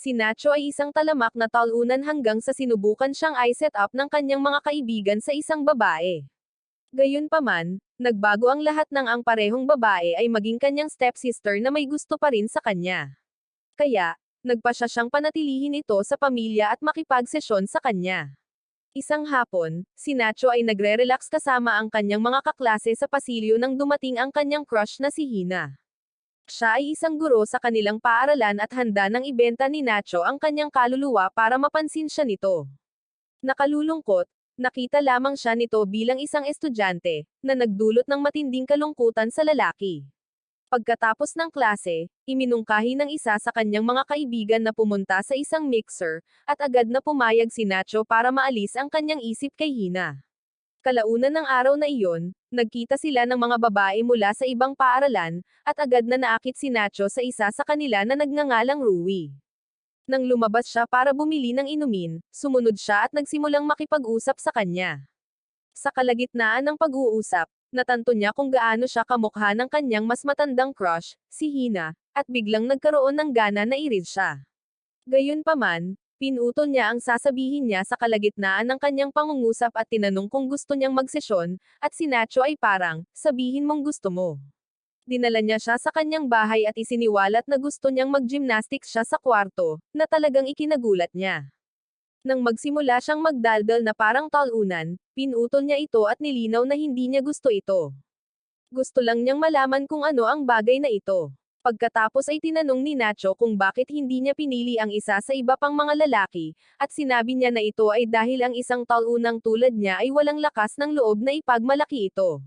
Si Nacho ay isang talamak na talunan hanggang sa sinubukan siyang i-set up ng kanyang mga kaibigan sa isang babae. Gayunpaman, nagbago ang lahat nang ang parehong babae ay maging kanyang stepsister na may gusto pa rin sa kanya. Kaya, nagpasya siyang panatilihin ito sa pamilya at makipagsesyon sa kanya. Isang hapon, si Nacho ay nagre-relax kasama ang kanyang mga kaklase sa pasilyo nang dumating ang kanyang crush na si Hina. Siya ay isang guro sa kanilang paaralan at handa nang ibenta ni Nacho ang kanyang kaluluwa para mapansin siya nito. Nakalulungkot, nakita lamang siya nito bilang isang estudyante, na nagdulot ng matinding kalungkutan sa lalaki. Pagkatapos ng klase, iminungkahi ng isa sa kanyang mga kaibigan na pumunta sa isang mixer, at agad na pumayag si Nacho para maalis ang kanyang isip kay Hina. Kalaunan ng araw na iyon, nagkita sila ng mga babae mula sa ibang paaralan, at agad na naakit si Nacho sa isa sa kanila na nagngangalang Rui. Nang lumabas siya para bumili ng inumin, sumunod siya at nagsimulang makipag-usap sa kanya. Sa kalagitnaan ng pag-uusap, natanto niya kung gaano siya kamukha ng kanyang mas matandang crush, si Hina, at biglang nagkaroon ng gana na irid siya. Gayunpaman, pinutol niya ang sasabihin niya sa kalagitnaan ng kanyang pangungusap at tinanong kung gusto niyang magsesyon, at si Nacho ay parang, sabihin mong gusto mo. Dinala niya siya sa kanyang bahay at isiniwalat na gusto niyang mag-gymnastics siya sa kwarto, na talagang ikinagulat niya. Nang magsimula siyang magdaldal na parang talunan, pinutol niya ito at nilinaw na hindi niya gusto ito. Gusto lang niyang malaman kung ano ang bagay na ito. Pagkatapos ay tinanong ni Nacho kung bakit hindi niya pinili ang isa sa iba pang mga lalaki, at sinabi niya na ito ay dahil ang isang talunang tulad niya ay walang lakas ng loob na ipagmalaki ito.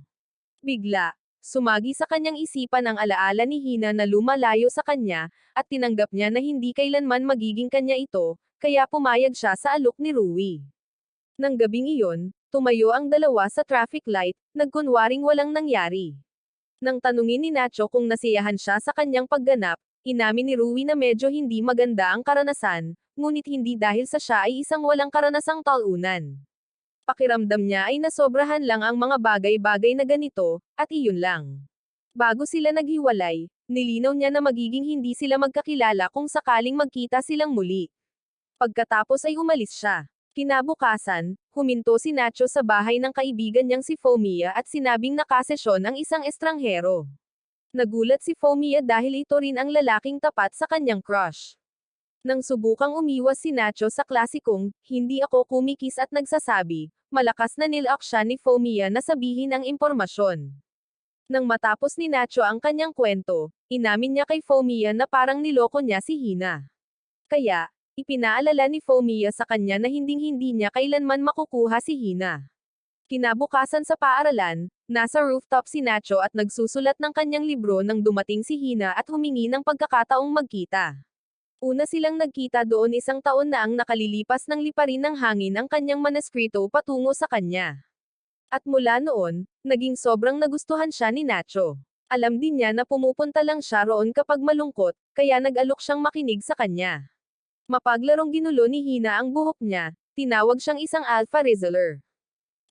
Bigla, sumagi sa kanyang isipan ang alaala ni Hina na lumalayo sa kanya, at tinanggap niya na hindi kailanman magiging kanya ito, kaya pumayag siya sa alok ni Rui. Nang gabing iyon, tumayo ang dalawa sa traffic light, nagkunwaring walang nangyari. Nang tanungin ni Nacho kung nasiyahan siya sa kanyang pagganap, inamin ni Rui na medyo hindi maganda ang karanasan, ngunit hindi dahil sa siya ay isang walang karanasang talunan. Pakiramdam niya ay nasobrahan lang ang mga bagay-bagay na ganito, at iyon lang. Bago sila naghiwalay, nilinaw niya na magiging hindi sila magkakilala kung sakaling magkita silang muli. Pagkatapos ay umalis siya. Kinabukasan, huminto si Nacho sa bahay ng kaibigan niyang si Fomia at sinabing nakasesyon ang isang estranghero. Nagulat si Fomia dahil ito rin ang lalaking tapat sa kanyang crush. Nang subukang umiwas si Nacho sa klasikong, hindi ako kumikis at nagsasabi, malakas na nilak siya ni Fomia na sabihin ang impormasyon. Nang matapos ni Nacho ang kanyang kwento, inamin niya kay Fomia na parang niloko niya si Hina. Kaya, ipinaalala ni Fomia sa kanya na hinding-hindi niya kailanman makukuha si Hina. Kinabukasan sa paaralan, nasa rooftop si Nacho at nagsusulat ng kanyang libro nang dumating si Hina at humingi ng pagkakataong magkita. Una silang nagkita doon isang taon na ang nakalilipas ng liparin ng hangin ang kanyang manuskrito patungo sa kanya. At mula noon, naging sobrang nagustuhan siya ni Nacho. Alam din niya na pumupunta lang siya roon kapag malungkot, kaya nag-alok siyang makinig sa kanya. Mapaglarong ginulo ni Hina ang buhok niya, tinawag siyang isang alpha rizzler.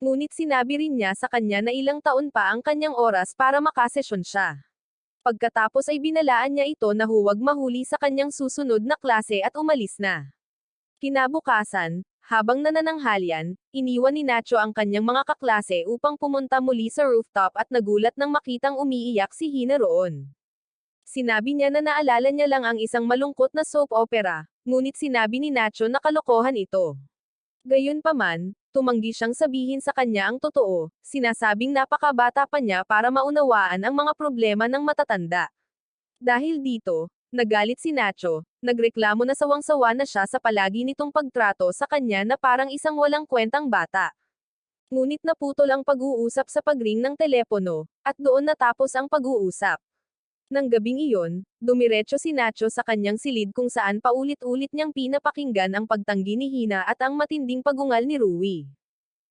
Ngunit sinabi rin niya sa kanya na ilang taon pa ang kanyang oras para makasesyon siya. Pagkatapos ay binalaan niya ito na huwag mahuli sa kanyang susunod na klase at umalis na. Kinabukasan, habang nanananghalian, iniwan ni Nacho ang kanyang mga kaklase upang pumunta muli sa rooftop at nagulat nang makitang umiiyak si Hina roon. Sinabi niya na naalala niya lang ang isang malungkot na soap opera, ngunit sinabi ni Nacho na kalokohan ito. Gayunpaman, tumanggi siyang sabihin sa kanya ang totoo, sinasabing napakabata pa niya para maunawaan ang mga problema ng matatanda. Dahil dito, nagalit si Nacho, nagreklamo na sawang-sawa na siya sa palagi nitong pagtrato sa kanya na parang isang walang kwentang bata. Ngunit naputol ang pag-uusap sa pagring ng telepono, at doon natapos ang pag-uusap. Nang gabing iyon, dumiretso si Nacho sa kanyang silid kung saan paulit-ulit niyang pinapakinggan ang pagtanggi ni Hina at ang matinding pagungal ni Rui.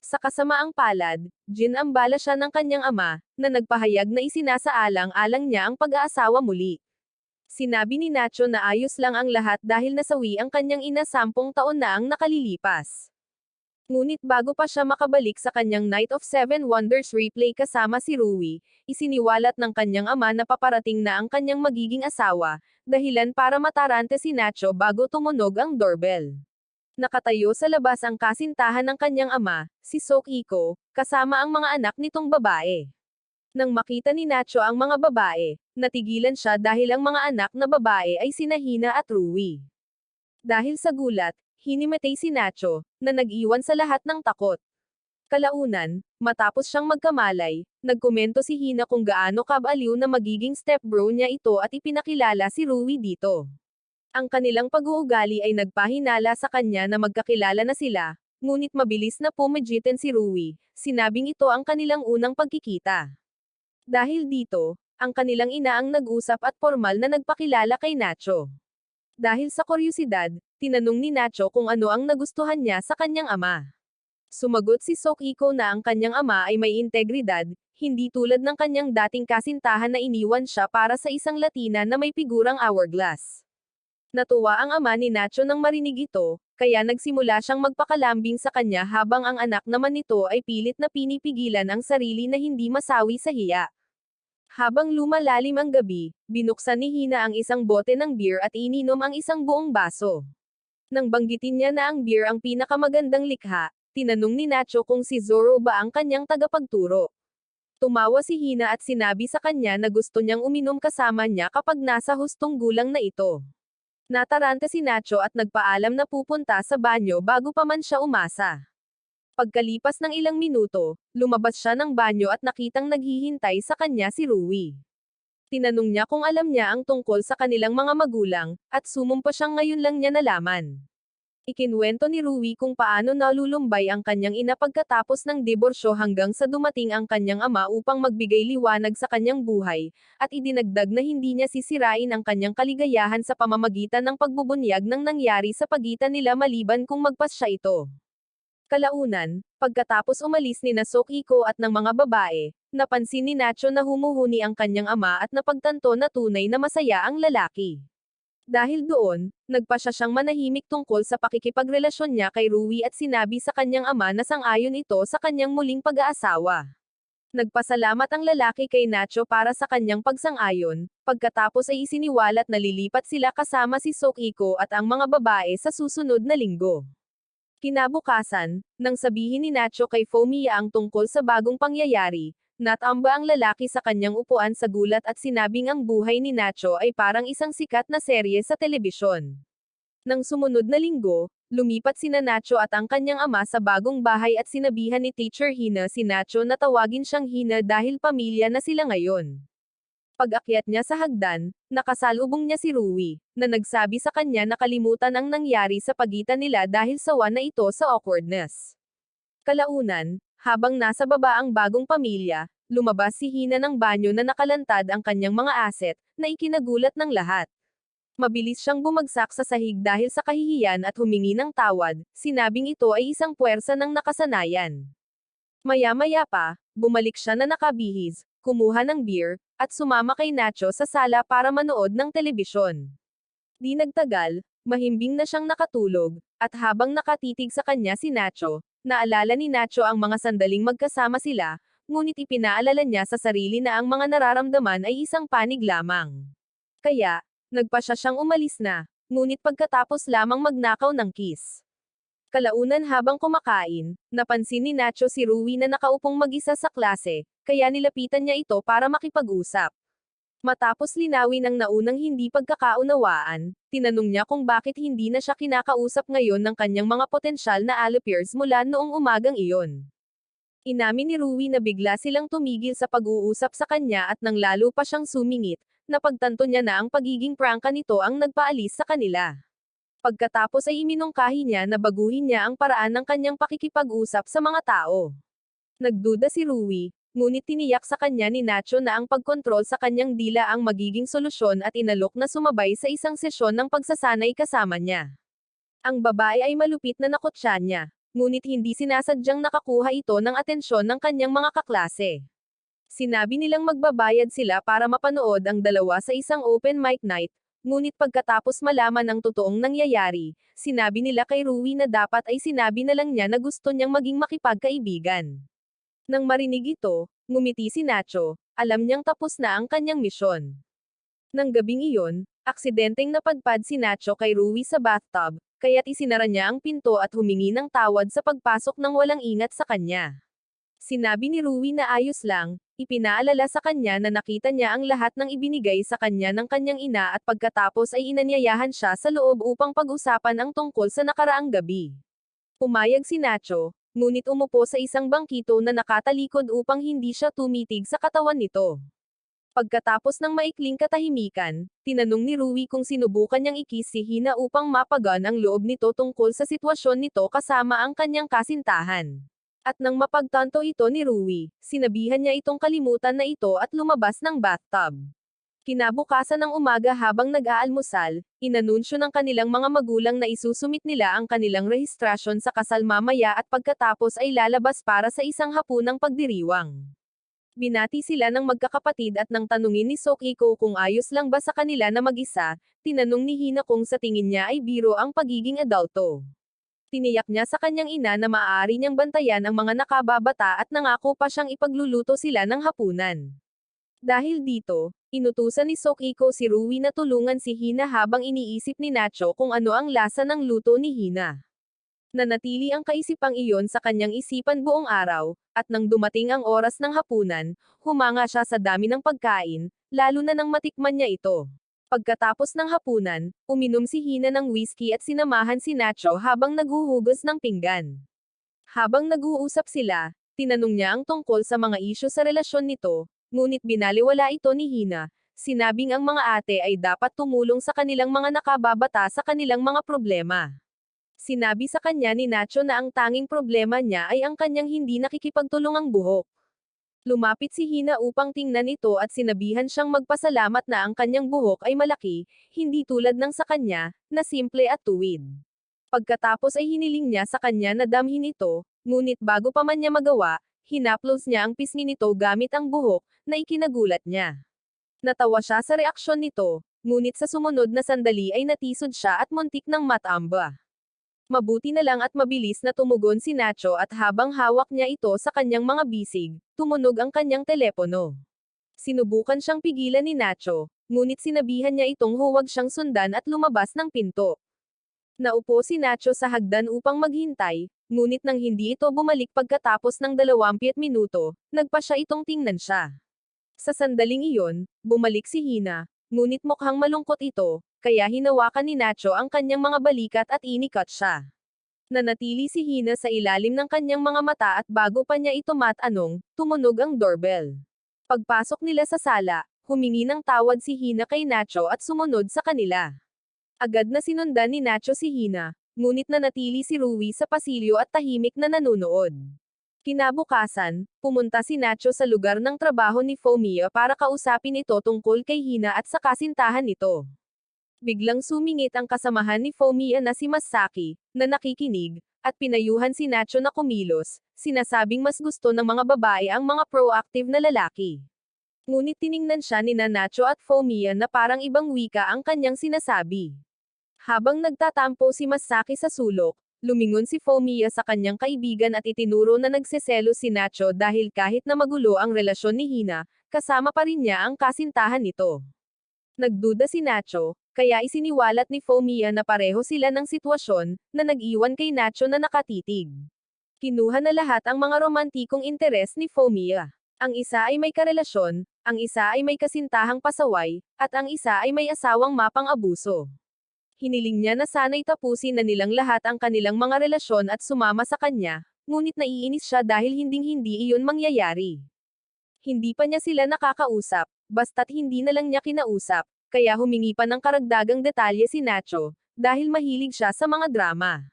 Sa kasamaang palad, ginambala siya ng kanyang ama, na nagpahayag na isinasaalang-alang niya ang pag-aasawa muli. Sinabi ni Nacho na ayos lang ang lahat dahil nasawi ang kanyang ina 10 taon na ang nakalilipas. Ngunit bago pa siya makabalik sa kanyang Night of Seven Wonders replay kasama si Rui, isiniwalat ng kanyang ama na paparating na ang kanyang magiging asawa, dahilan para matarante si Nacho bago tumunog ang doorbell. Nakatayo sa labas ang kasintahan ng kanyang ama, si Sok Iko, kasama ang mga anak nitong babae. Nang makita ni Nacho ang mga babae, natigilan siya dahil ang mga anak na babae ay sina Hina at Rui. Dahil sa gulat, hinimatay si Nacho, na nag-iwan sa lahat ng takot. Kalaunan, matapos siyang magkamalay, nagkomento si Hina kung gaano kabaliw na magiging stepbro niya ito at ipinakilala si Rui dito. Ang kanilang pag-uugali ay nagpahinala sa kanya na magkakilala na sila, ngunit mabilis na pumagitan si Rui, sinabing ito ang kanilang unang pagkikita. Dahil dito, ang kanilang ina ang nag-usap at formal na nagpakilala kay Nacho. Dahil sa kuryosidad, tinanong ni Nacho kung ano ang nagustuhan niya sa kanyang ama. Sumagot si Sok Iko na ang kanyang ama ay may integridad, hindi tulad ng kanyang dating kasintahan na iniwan siya para sa isang Latina na may figurang hourglass. Natuwa ang ama ni Nacho nang marinig ito, kaya nagsimula siyang magpakalambing sa kanya habang ang anak naman nito ay pilit na pinipigilan ang sarili na hindi masawi sa hiya. Habang lumalalim ang gabi, binuksan ni Hina ang isang bote ng beer at ininom ang isang buong baso. Nang banggitin niya na ang beer ang pinakamagandang likha, tinanong ni Nacho kung si Zoro ba ang kanyang tagapagturo. Tumawa si Hina at sinabi sa kanya na gusto niyang uminom kasama niya kapag nasa hustong gulang na ito. Natarante si Nacho at nagpaalam na pupunta sa banyo bago pa man siya umasa. Pagkalipas ng ilang minuto, lumabas siya ng banyo at nakitang naghihintay sa kanya si Rui. Tinanong niya kung alam niya ang tungkol sa kanilang mga magulang, at sumumpa siyang ngayon lang niya nalaman. Ikinwento ni Rui kung paano nalulumbay ang kanyang ina pagkatapos ng diborsyo hanggang sa dumating ang kanyang ama upang magbigay liwanag sa kanyang buhay, at idinagdag na hindi niya sisirain ang kanyang kaligayahan sa pamamagitan ng pagbubunyag ng nangyari sa pagitan nila maliban kung magpasya ito. Kalaunan, pagkatapos umalis ni Sok Iko at ng mga babae, napansin ni Nacho na humuhuni ang kanyang ama at napagtanto na tunay na masaya ang lalaki. Dahil doon, nagpasya siyang manahimik tungkol sa pakikipagrelasyon niya kay Rui at sinabi sa kanyang ama na sang-ayon ito sa kanyang muling pag-aasawa. Nagpasalamat ang lalaki kay Nacho para sa kanyang pagsang-ayon, pagkatapos ay isiniwalat na lilipat sila kasama si Sok Iko at ang mga babae sa susunod na linggo. Kinabukasan, nang sabihin ni Nacho kay Fumiya ang tungkol sa bagong pangyayari, natamba ang lalaki sa kanyang upuan sa gulat at sinabing ang buhay ni Nacho ay parang isang sikat na serye sa telebisyon. Nang sumunod na linggo, lumipat sina Nacho at ang kanyang ama sa bagong bahay at sinabihan ni Teacher Hina si Nacho na tawagin siyang Hina dahil pamilya na sila ngayon. Pag-akyat niya sa hagdan, nakasalubong niya si Rui, na nagsabi sa kanya na kalimutan ang nangyari sa pagitan nila dahil sawa na ito sa awkwardness. Kalaunan, habang nasa baba ang bagong pamilya, lumabas si Hina ng banyo na nakalantad ang kanyang mga aset, na ikinagulat ng lahat. Mabilis siyang bumagsak sa sahig dahil sa kahihiyan at humingi ng tawad, sinabing ito ay isang puwersa ng nakasanayan. Maya-maya pa, bumalik siya na nakabihis, kumuha ng beer, at sumama kay Nacho sa sala para manood ng telebisyon. Di nagtagal, mahimbing na siyang nakatulog, at habang nakatitig sa kanya si Nacho, naalala ni Nacho ang mga sandaling magkasama sila, ngunit ipinaalala niya sa sarili na ang mga nararamdaman ay isang panig lamang. Kaya, nagpasya siyang umalis na, ngunit pagkatapos lamang magnakaw ng kiss. Kalaunan habang kumakain, napansin ni Nacho si Rui na nakaupong mag-isa sa klase, kaya nilapitan niya ito para makipag-usap. Matapos linawin ang naunang hindi pagkakaunawaan, tinanong niya kung bakit hindi na siya kinakausap ngayon ng kanyang mga potensyal na allopeers mula noong umagang iyon. Inamin ni Rui na bigla silang tumigil sa pag-uusap sa kanya at nang lalo pa siyang sumingit, napagtanto niya na ang pagiging prangka nito ang nagpaalis sa kanila. Pagkatapos ay iminungkahi niya na baguhin niya ang paraan ng kanyang pakikipag-usap sa mga tao. Nagduda si Rui, ngunit tiniyak sa kanya ni Nacho na ang pagkontrol sa kanyang dila ang magiging solusyon at inalok na sumabay sa isang sesyon ng pagsasanay kasama niya. Ang babae ay malupit na nakutsa niya, ngunit hindi sinasadyang nakakuha ito ng atensyon ng kanyang mga kaklase. Sinabi nilang magbabayad sila para mapanood ang dalawa sa isang open mic night, ngunit pagkatapos malaman ang totoong nangyayari, sinabi nila kay Rui na dapat ay sinabi na lang niya na gusto niyang maging makipagkaibigan. Nang marinig ito, ngumiti si Nacho, alam niyang tapos na ang kanyang misyon. Nang gabing iyon, aksidenteng napadpad si Nacho kay Rui sa bathtub, kaya't isinara niya ang pinto at humingi ng tawad sa pagpasok ng walang ingat sa kanya. Sinabi ni Rui na ayos lang, ipinaalala sa kanya na nakita niya ang lahat ng ibinigay sa kanya ng kanyang ina at pagkatapos ay inanyayahan siya sa loob upang pag-usapan ang tungkol sa nakaraang gabi. Pumayag si Nacho, ngunit umupo sa isang bangkito na nakatalikod upang hindi siya tumitig sa katawan nito. Pagkatapos ng maikling katahimikan, tinanong ni Rui kung sinubukan niyang ikis si Hina upang mapagaan ang loob nito tungkol sa sitwasyon nito kasama ang kanyang kasintahan. At nang mapagtanto ito ni Rui, sinabihan niya itong kalimutan na ito at lumabas ng bathtub. Kinabukasan ng umaga habang nag-aalmusal, inanunsyo ng kanilang mga magulang na isusumit nila ang kanilang rehistrasyon sa kasal mamaya at pagkatapos ay lalabas para sa isang hapunang pagdiriwang. Binati sila ng magkakapatid at nang tanungin ni Sok Iko kung ayos lang ba sa kanila na mag-isa, tinanong ni Hina kung sa tingin niya ay biro ang pagiging adulto. Tiniyak niya sa kanyang ina na maaari niyang bantayan ang mga nakababata at nangako pa siyang ipagluluto sila ng hapunan. Dahil dito, inutusan ni Sok Iko si Rui na tulungan si Hina habang iniisip ni Nacho kung ano ang lasa ng luto ni Hina. Nanatili ang kaisipang iyon sa kanyang isipan buong araw, at nang dumating ang oras ng hapunan, humanga siya sa dami ng pagkain, lalo na nang matikman niya ito. Pagkatapos ng hapunan, uminom si Hina ng whiskey at sinamahan si Nacho habang naghuhugas ng pinggan. Habang nag-uusap sila, tinanong niya ang tungkol sa mga isyu sa relasyon nito, ngunit binaliwala ito ni Hina, sinabing ang mga ate ay dapat tumulong sa kanilang mga nakababata sa kanilang mga problema. Sinabi sa kanya ni Nacho na ang tanging problema niya ay ang kanyang hindi nakikipagtulungang buhok. Lumapit si Hina upang tingnan ito at sinabihan siyang magpasalamat na ang kanyang buhok ay malaki, hindi tulad ng sa kanya, na simple at tuwid. Pagkatapos ay hiniling niya sa kanya na damhin ito, ngunit bago pa man niya magawa, hinaplos niya ang pisngi nito gamit ang buhok, na ikinagulat niya. Natawa siya sa reaksyon nito, ngunit sa sumunod na sandali ay natisod siya at muntik ng matamba. Mabuti na lang at mabilis na tumugon si Nacho at habang hawak niya ito sa kanyang mga bisig, tumunog ang kanyang telepono. Sinubukan siyang pigilan ni Nacho, ngunit sinabihan niya itong huwag siyang sundan at lumabas ng pinto. Naupo si Nacho sa hagdan upang maghintay, ngunit nang hindi ito bumalik pagkatapos ng 20 minuto, nagpa siya itong tingnan siya. Sa sandaling iyon, bumalik si Hina, ngunit mukhang malungkot ito, kaya hinawakan ni Nacho ang kanyang mga balikat at inikat siya. Nanatili si Hina sa ilalim ng kanyang mga mata at bago pa niya ito matanong, tumunog ang doorbell. Pagpasok nila sa sala, humingi ng tawad si Hina kay Nacho at sumunod sa kanila. Agad na sinundan ni Nacho si Hina, ngunit nanatili si Rui sa pasilyo at tahimik na nanunood. Kinabukasan, pumunta si Nacho sa lugar ng trabaho ni Fomia para kausapin ito tungkol kay Hina at sa kasintahan nito. Biglang sumingit ang kasamahan ni Fomia na si Masaki, na nakikinig, at pinayuhan si Nacho na kumilos, sinasabing mas gusto ng mga babae ang mga proactive na lalaki. Ngunit tiningnan siya ni Nacho at Fomia na parang ibang wika ang kanyang sinasabi. Habang nagtatampo si Masaki sa sulok, lumingon si Fomia sa kanyang kaibigan at itinuro na nagseselo si Nacho dahil kahit na magulo ang relasyon ni Hina, kasama pa rin niya ang kasintahan nito. Nagduda si Nacho, kaya isiniwalat ni Fomia na pareho sila ng sitwasyon, na nag-iwan kay Nacho na nakatitig. Kinuha na lahat ang mga romantikong interes ni Fomia. Ang isa ay may karelasyon, ang isa ay may kasintahang pasaway, at ang isa ay may asawang mapang-abuso. Hiniling niya na sana'y tapusin na nilang lahat ang kanilang mga relasyon at sumama sa kanya, ngunit naiinis siya dahil hinding-hindi iyon mangyayari. Hindi pa niya sila nakakausap, basta't hindi na lang niya kinausap, kaya humingi pa ng karagdagang detalye si Nacho, dahil mahilig siya sa mga drama.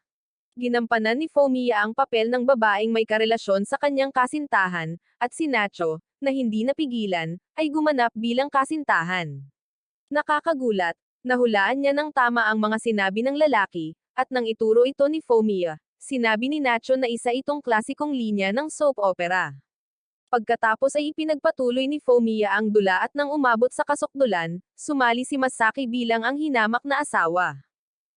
Ginampanan ni Fomia ang papel ng babaeng may karelasyon sa kanyang kasintahan, at si Nacho, na hindi napigilan, ay gumanap bilang kasintahan. Nakakagulat, nahulaan niya ng tama ang mga sinabi ng lalaki, at nang ituro ito ni Fomia, sinabi ni Nacho na isa itong klasikong linya ng soap opera. Pagkatapos ay ipinagpatuloy ni Fumiya ang dula at nang umabot sa kasukdulan, sumali si Masaki bilang ang hinamak na asawa.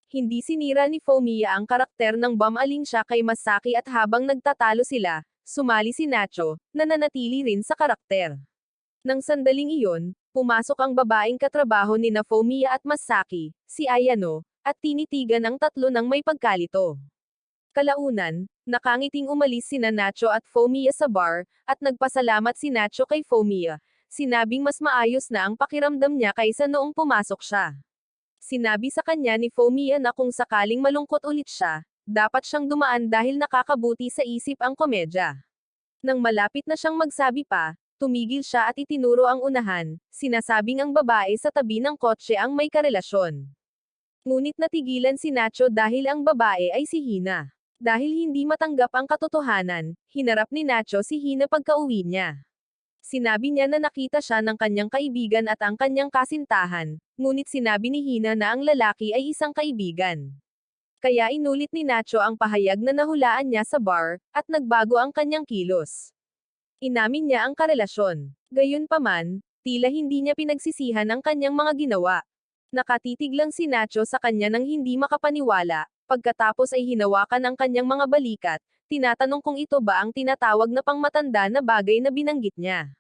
Hindi sinira ni Fumiya ang karakter ng bumaling siya kay Masaki at habang nagtatalo sila, sumali si Nacho, na nanatili rin sa karakter. Nang sandaling iyon, pumasok ang babaeng katrabaho ni na Fumiya at Masaki, si Ayano, at tinitigan ang tatlo ng may pagkalito. Kalaunan, nakangiting umalis sina Nacho at Fumiya sa bar, at nagpasalamat si Nacho kay Fumiya. Sinabing mas maayos na ang pakiramdam niya kaysa noong pumasok siya. Sinabi sa kanya ni Fumiya na kung sakaling malungkot ulit siya, dapat siyang dumaan dahil nakakabuti sa isip ang komedya. Nang malapit na siyang magsabi pa, tumigil siya at itinuro ang unahan, sinasabing ang babae sa tabi ng kotse ang may karelasyon. Ngunit natigilan si Nacho dahil ang babae ay si Hina. Dahil hindi matanggap ang katotohanan, hinarap ni Nacho si Hina pagka-uwi niya. Sinabi niya na nakita siya ng kanyang kaibigan at ang kanyang kasintahan, ngunit sinabi ni Hina na ang lalaki ay isang kaibigan. Kaya inulit ni Nacho ang pahayag na nahulaan niya sa bar, at nagbago ang kanyang kilos. Inamin niya ang karelasyon. Gayunpaman, tila hindi niya pinagsisihan ang kanyang mga ginawa. Nakatitig lang si Nacho sa kanya nang hindi makapaniwala. Pagkatapos ay hinawakan ang kanyang mga balikat, tinatanong kung ito ba ang tinatawag na pangmatanda na bagay na binanggit niya.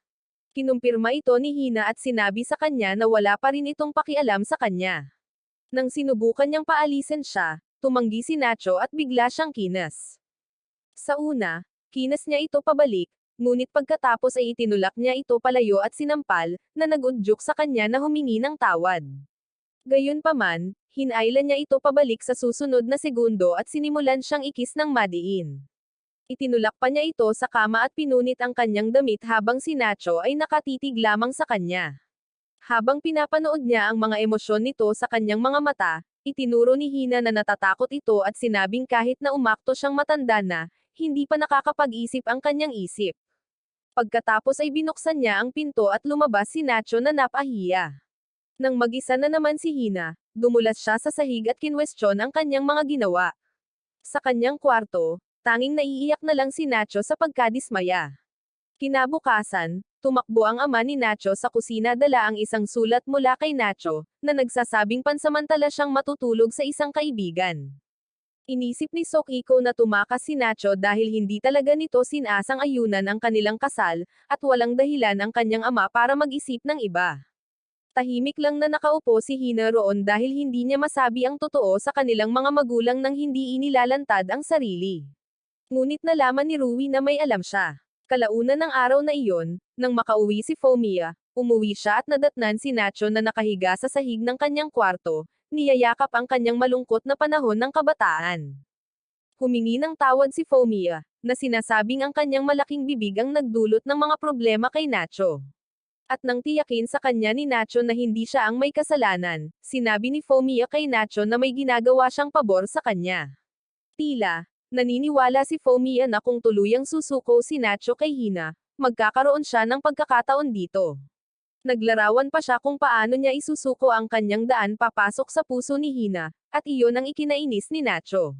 Kinumpirma ito ni Hina at sinabi sa kanya na wala pa rin itong pakialam sa kanya. Nang sinubukan niyang paalisin siya, tumanggi si Nacho at bigla siyang kinas. Sa una, kinas niya ito pabalik, ngunit pagkatapos ay itinulak niya ito palayo at sinampal, na nag-udyok sa kanya na humingi ng tawad. Gayunpaman, hinailan niya ito pabalik sa susunod na segundo at sinimulan siyang ikis ng madiin. Itinulak pa niya ito sa kama at pinunit ang kanyang damit habang si Nacho ay nakatitig lamang sa kanya. Habang pinapanood niya ang mga emosyon nito sa kanyang mga mata, itinuro ni Hina na natatakot ito at sinabing kahit na umakto siyang matanda na, hindi pa nakakapag-isip ang kanyang isip. Pagkatapos ay binuksan niya ang pinto at lumabas si Nacho na napahiya. Nang mag-isa na naman si Hina, dumulas siya sa sahig at kinwestiyon ang kanyang mga ginawa. Sa kanyang kwarto, tanging naiiyak na lang si Nacho sa pagkadismaya. Kinabukasan, tumakbo ang ama ni Nacho sa kusina dala ang isang sulat mula kay Nacho, na nagsasabing pansamantala siyang matutulog sa isang kaibigan. Inisip ni Sokiko na tumakas si Nacho dahil hindi talaga nito sinasang ayunan ang kanilang kasal, at walang dahilan ang kanyang ama para mag-isip ng iba. Tahimik lang na nakaupo si Hina roon dahil hindi niya masabi ang totoo sa kanilang mga magulang nang hindi inilalantad ang sarili. Ngunit nalaman ni Rui na may alam siya. Kalaunan ng araw na iyon, nang makauwi si Fumiya, umuwi siya at nadatnan si Nacho na nakahiga sa sahig ng kanyang kwarto, niyayakap ang kanyang malungkot na panahon ng kabataan. Humingi ng tawad si Fumiya, na sinasabing ang kanyang malaking bibig ang nagdulot ng mga problema kay Nacho. At nang tiyakin sa kanya ni Nacho na hindi siya ang may kasalanan, sinabi ni Fumiya kay Nacho na may ginagawa siyang pabor sa kanya. Tila, naniniwala si Fumiya na kung tuluyang susuko si Nacho kay Hina, magkakaroon siya ng pagkakataon dito. Naglarawan pa siya kung paano niya isusuko ang kanyang daan papasok sa puso ni Hina, at iyon ang ikinainis ni Nacho.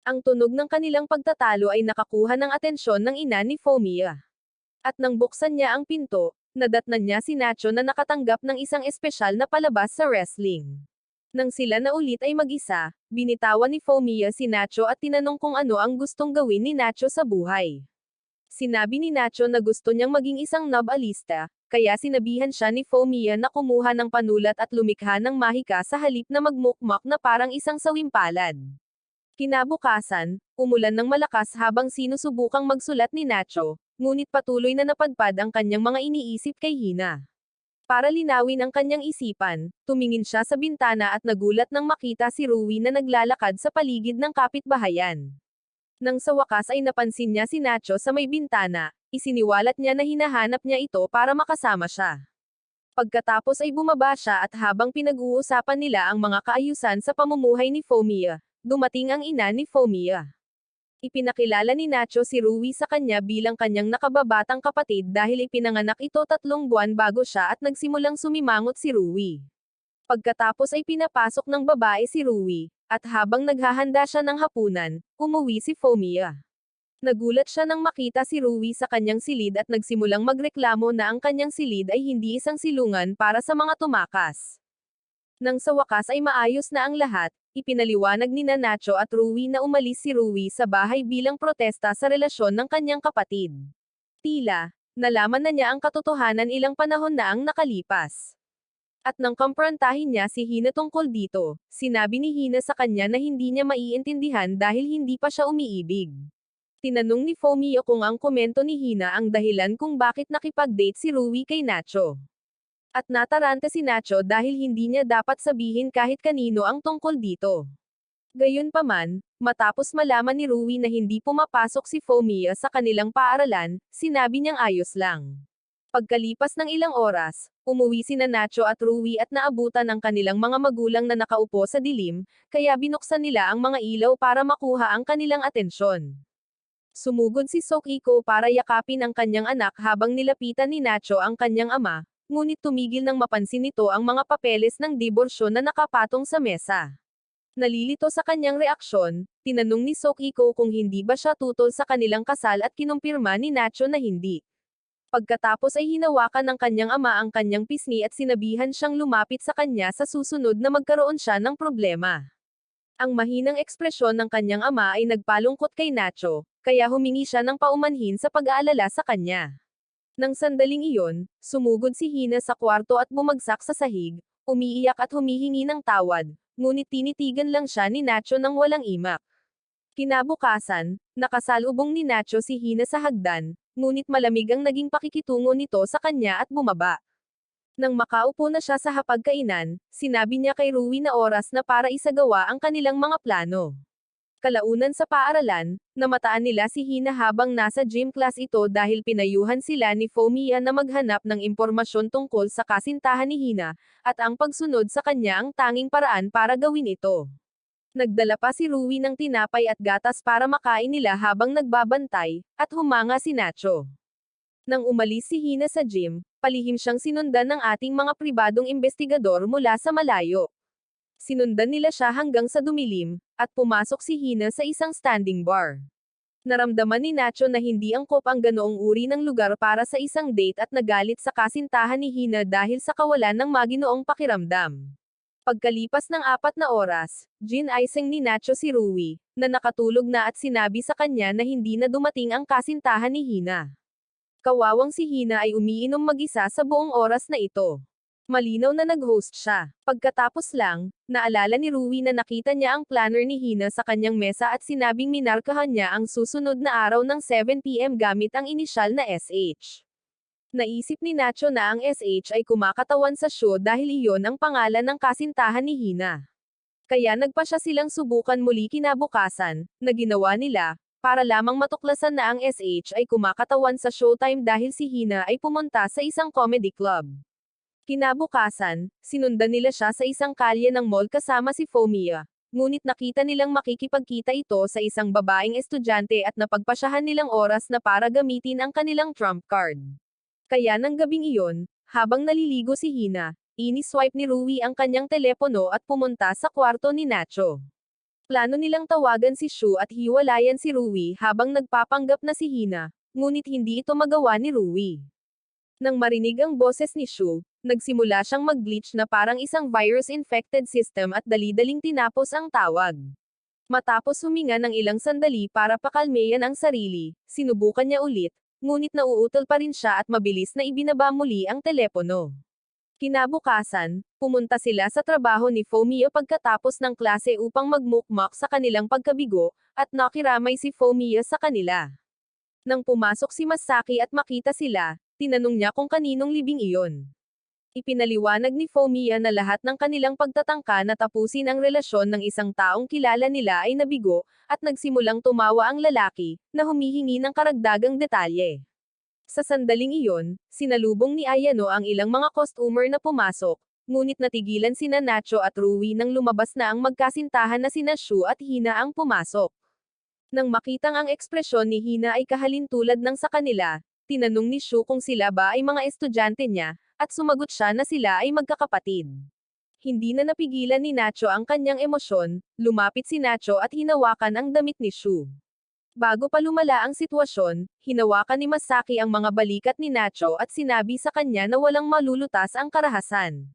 Ang tunog ng kanilang pagtatalo ay nakakuha ng atensyon ng ina ni Fumiya. At nang buksan niya ang pinto, nadatnan niya si Nacho na nakatanggap ng isang espesyal na palabas sa wrestling. Nang sila na ulit ay mag-isa, binitawan ni Fumiya si Nacho at tinanong kung ano ang gustong gawin ni Nacho sa buhay. Sinabi ni Nacho na gusto niyang maging isang novelista, kaya sinabihan siya ni Fumiya na kumuha ng panulat at lumikha ng mahika sa halip na magmukmak na parang isang sawimpalad. Kinabukasan, umulan ng malakas habang sinusubukang magsulat ni Nacho, ngunit patuloy na napadpad ang kanyang mga iniisip kay Hina. Para linawin ang kanyang isipan, tumingin siya sa bintana at nagulat nang makita si Rui na naglalakad sa paligid ng kapitbahayan. Nang sa wakas ay napansin niya si Nacho sa may bintana, isiniwalat niya na hinahanap niya ito para makasama siya. Pagkatapos ay bumaba siya at habang pinag-uusapan nila ang mga kaayusan sa pamumuhay ni Fumiya, dumating ang ina ni Fumiya. Ipinakilala ni Nacho si Rui sa kanya bilang kanyang nakababatang kapatid dahil ipinanganak ito 3 buwan bago siya at nagsimulang sumimangot si Rui. Pagkatapos ay pinapasok ng babae si Rui, at habang naghahanda siya ng hapunan, umuwi si Fumiya. Nagulat siya nang makita si Rui sa kanyang silid at nagsimulang magreklamo na ang kanyang silid ay hindi isang silungan para sa mga tumakas. Nang sa wakas ay maayos na ang lahat, ipinaliwanag ni Nacho at Rui na umalis si Rui sa bahay bilang protesta sa relasyon ng kanyang kapatid. Tila, nalaman na niya ang katotohanan ilang panahon na ang nakalipas. At nang kumprontahin niya si Hina tungkol dito, sinabi ni Hina sa kanya na hindi niya maiintindihan dahil hindi pa siya umiibig. Tinanong ni Fomio kung ang komento ni Hina ang dahilan kung bakit nakipag-date si Rui kay Nacho. At natarante si Nacho dahil hindi niya dapat sabihin kahit kanino ang tungkol dito. Gayunpaman, matapos malaman ni Rui na hindi pumapasok si Fomia sa kanilang paaralan, sinabi niyang ayos lang. Pagkalipas ng ilang oras, umuwi sina Nacho at Rui at naabutan ang kanilang mga magulang na nakaupo sa dilim, kaya binuksan nila ang mga ilaw para makuha ang kanilang atensyon. Sumugod si Sokiko para yakapin ang kanyang anak habang nilapitan ni Nacho ang kanyang ama, ngunit tumigil nang mapansin nito ang mga papeles ng diborsyo na nakapatong sa mesa. Nalilito sa kanyang reaksyon, tinanong ni Sokiko kung hindi ba siya tutol sa kanilang kasal at kinumpirma ni Nacho na hindi. Pagkatapos ay hinawakan ng kanyang ama ang kanyang pisngi at sinabihan siyang lumapit sa kanya sa susunod na magkaroon siya ng problema. Ang mahinang ekspresyon ng kanyang ama ay nagpalungkot kay Nacho, kaya humingi siya ng paumanhin sa pag-aalala sa kanya. Nang sandaling iyon, sumugod si Hina sa kwarto at bumagsak sa sahig, umiiyak at humihingi ng tawad, ngunit tinitigan lang siya ni Nacho nang walang imak. Kinabukasan, nakasalubong ni Nacho si Hina sa hagdan, ngunit malamig ang naging pakikitungo nito sa kanya at bumaba. Nang makaupo na siya sa hapagkainan, sinabi niya kay Rui na oras na para isagawa ang kanilang mga plano. Kalaunan sa paaralan, namataan nila si Hina habang nasa gym class ito dahil pinayuhan sila ni Fomia na maghanap ng impormasyon tungkol sa kasintahan ni Hina, at ang pagsunod sa kanya ang tanging paraan para gawin ito. Nagdala pa si Rui ng tinapay at gatas para makain nila habang nagbabantay, at humanga si Nacho. Nang umalis si Hina sa gym, palihim siyang sinundan ng ating mga pribadong investigador mula sa malayo. Sinundan nila siya hanggang sa dumilim, at pumasok si Hina sa isang standing bar. Naramdaman ni Nacho na hindi angkop ang ganoong uri ng lugar para sa isang date at nagalit sa kasintahan ni Hina dahil sa kawalan ng maginoong pakiramdam. Pagkalipas ng 4 na oras, ginaising ni Nacho si Rui, na nakatulog na at sinabi sa kanya na hindi na dumating ang kasintahan ni Hina. Kawawang si Hina ay umiinom mag-isa sa buong oras na ito. Malinaw na nag-host siya. Pagkatapos lang, naalala ni Rui na nakita niya ang planner ni Hina sa kanyang mesa at sinabing minarkahan niya ang susunod na araw ng 7 PM gamit ang inisyal na SH. Naisip ni Nacho na ang SH ay kumakatawan sa show dahil iyon ang pangalan ng kasintahan ni Hina. Kaya nagpa siya silang subukan muli kinabukasan, na ginawa nila, para lamang matuklasan na ang SH ay kumakatawan sa showtime dahil si Hina ay pumunta sa isang comedy club. Kinabukasan, sinundan nila siya sa isang kalye ng mall kasama si Fomia, ngunit nakita nilang makikipagkita ito sa isang babaeng estudyante at napagpasyahan nilang oras na para gamitin ang kanilang trump card. Kaya ng gabing iyon, habang naliligo si Hina, ini-swipe ni Rui ang kanyang telepono at pumunta sa kwarto ni Nacho. Plano nilang tawagan si Shu at hiwalayan si Rui habang nagpapanggap na si Hina, ngunit hindi ito magawa ni Rui. Nang marinig ang boses ni Shu, nagsimula siyang mag-glitch na parang isang virus-infected system at dali-daling tinapos ang tawag. Matapos huminga ng ilang sandali para pakalmeyan ang sarili, sinubukan niya ulit, ngunit nauutol pa rin siya at mabilis na ibinaba muli ang telepono. Kinabukasan, pumunta sila sa trabaho ni Fomia pagkatapos ng klase upang magmukmak sa kanilang pagkabigo, at nakiramay si Fomia sa kanila. Nang pumasok si Masaki at makita sila, tinanong niya kung kaninong libing iyon. Ipinaliwanag ni Fomia na lahat ng kanilang pagtatangka na tapusin ang relasyon ng isang taong kilala nila ay nabigo, at nagsimulang tumawa ang lalaki, na humihingi ng karagdagang detalye. Sa sandaling iyon, sinalubong ni Ayano ang ilang mga customer na pumasok, ngunit natigilan sina Nacho at Rui nang lumabas na ang magkasintahan na sina Shu at Hina ang pumasok. Nang makitang ang ekspresyon ni Hina ay kahalintulad ng sa kanila, tinanong ni Shu kung sila ba ay mga estudyante niya, at sumagot siya na sila ay magkakapatid. Hindi na napigilan ni Nacho ang kanyang emosyon, lumapit si Nacho at hinawakan ang damit ni Shu. Bago pa lumala ang sitwasyon, hinawakan ni Masaki ang mga balikat ni Nacho at sinabi sa kanya na walang malulutas ang karahasan.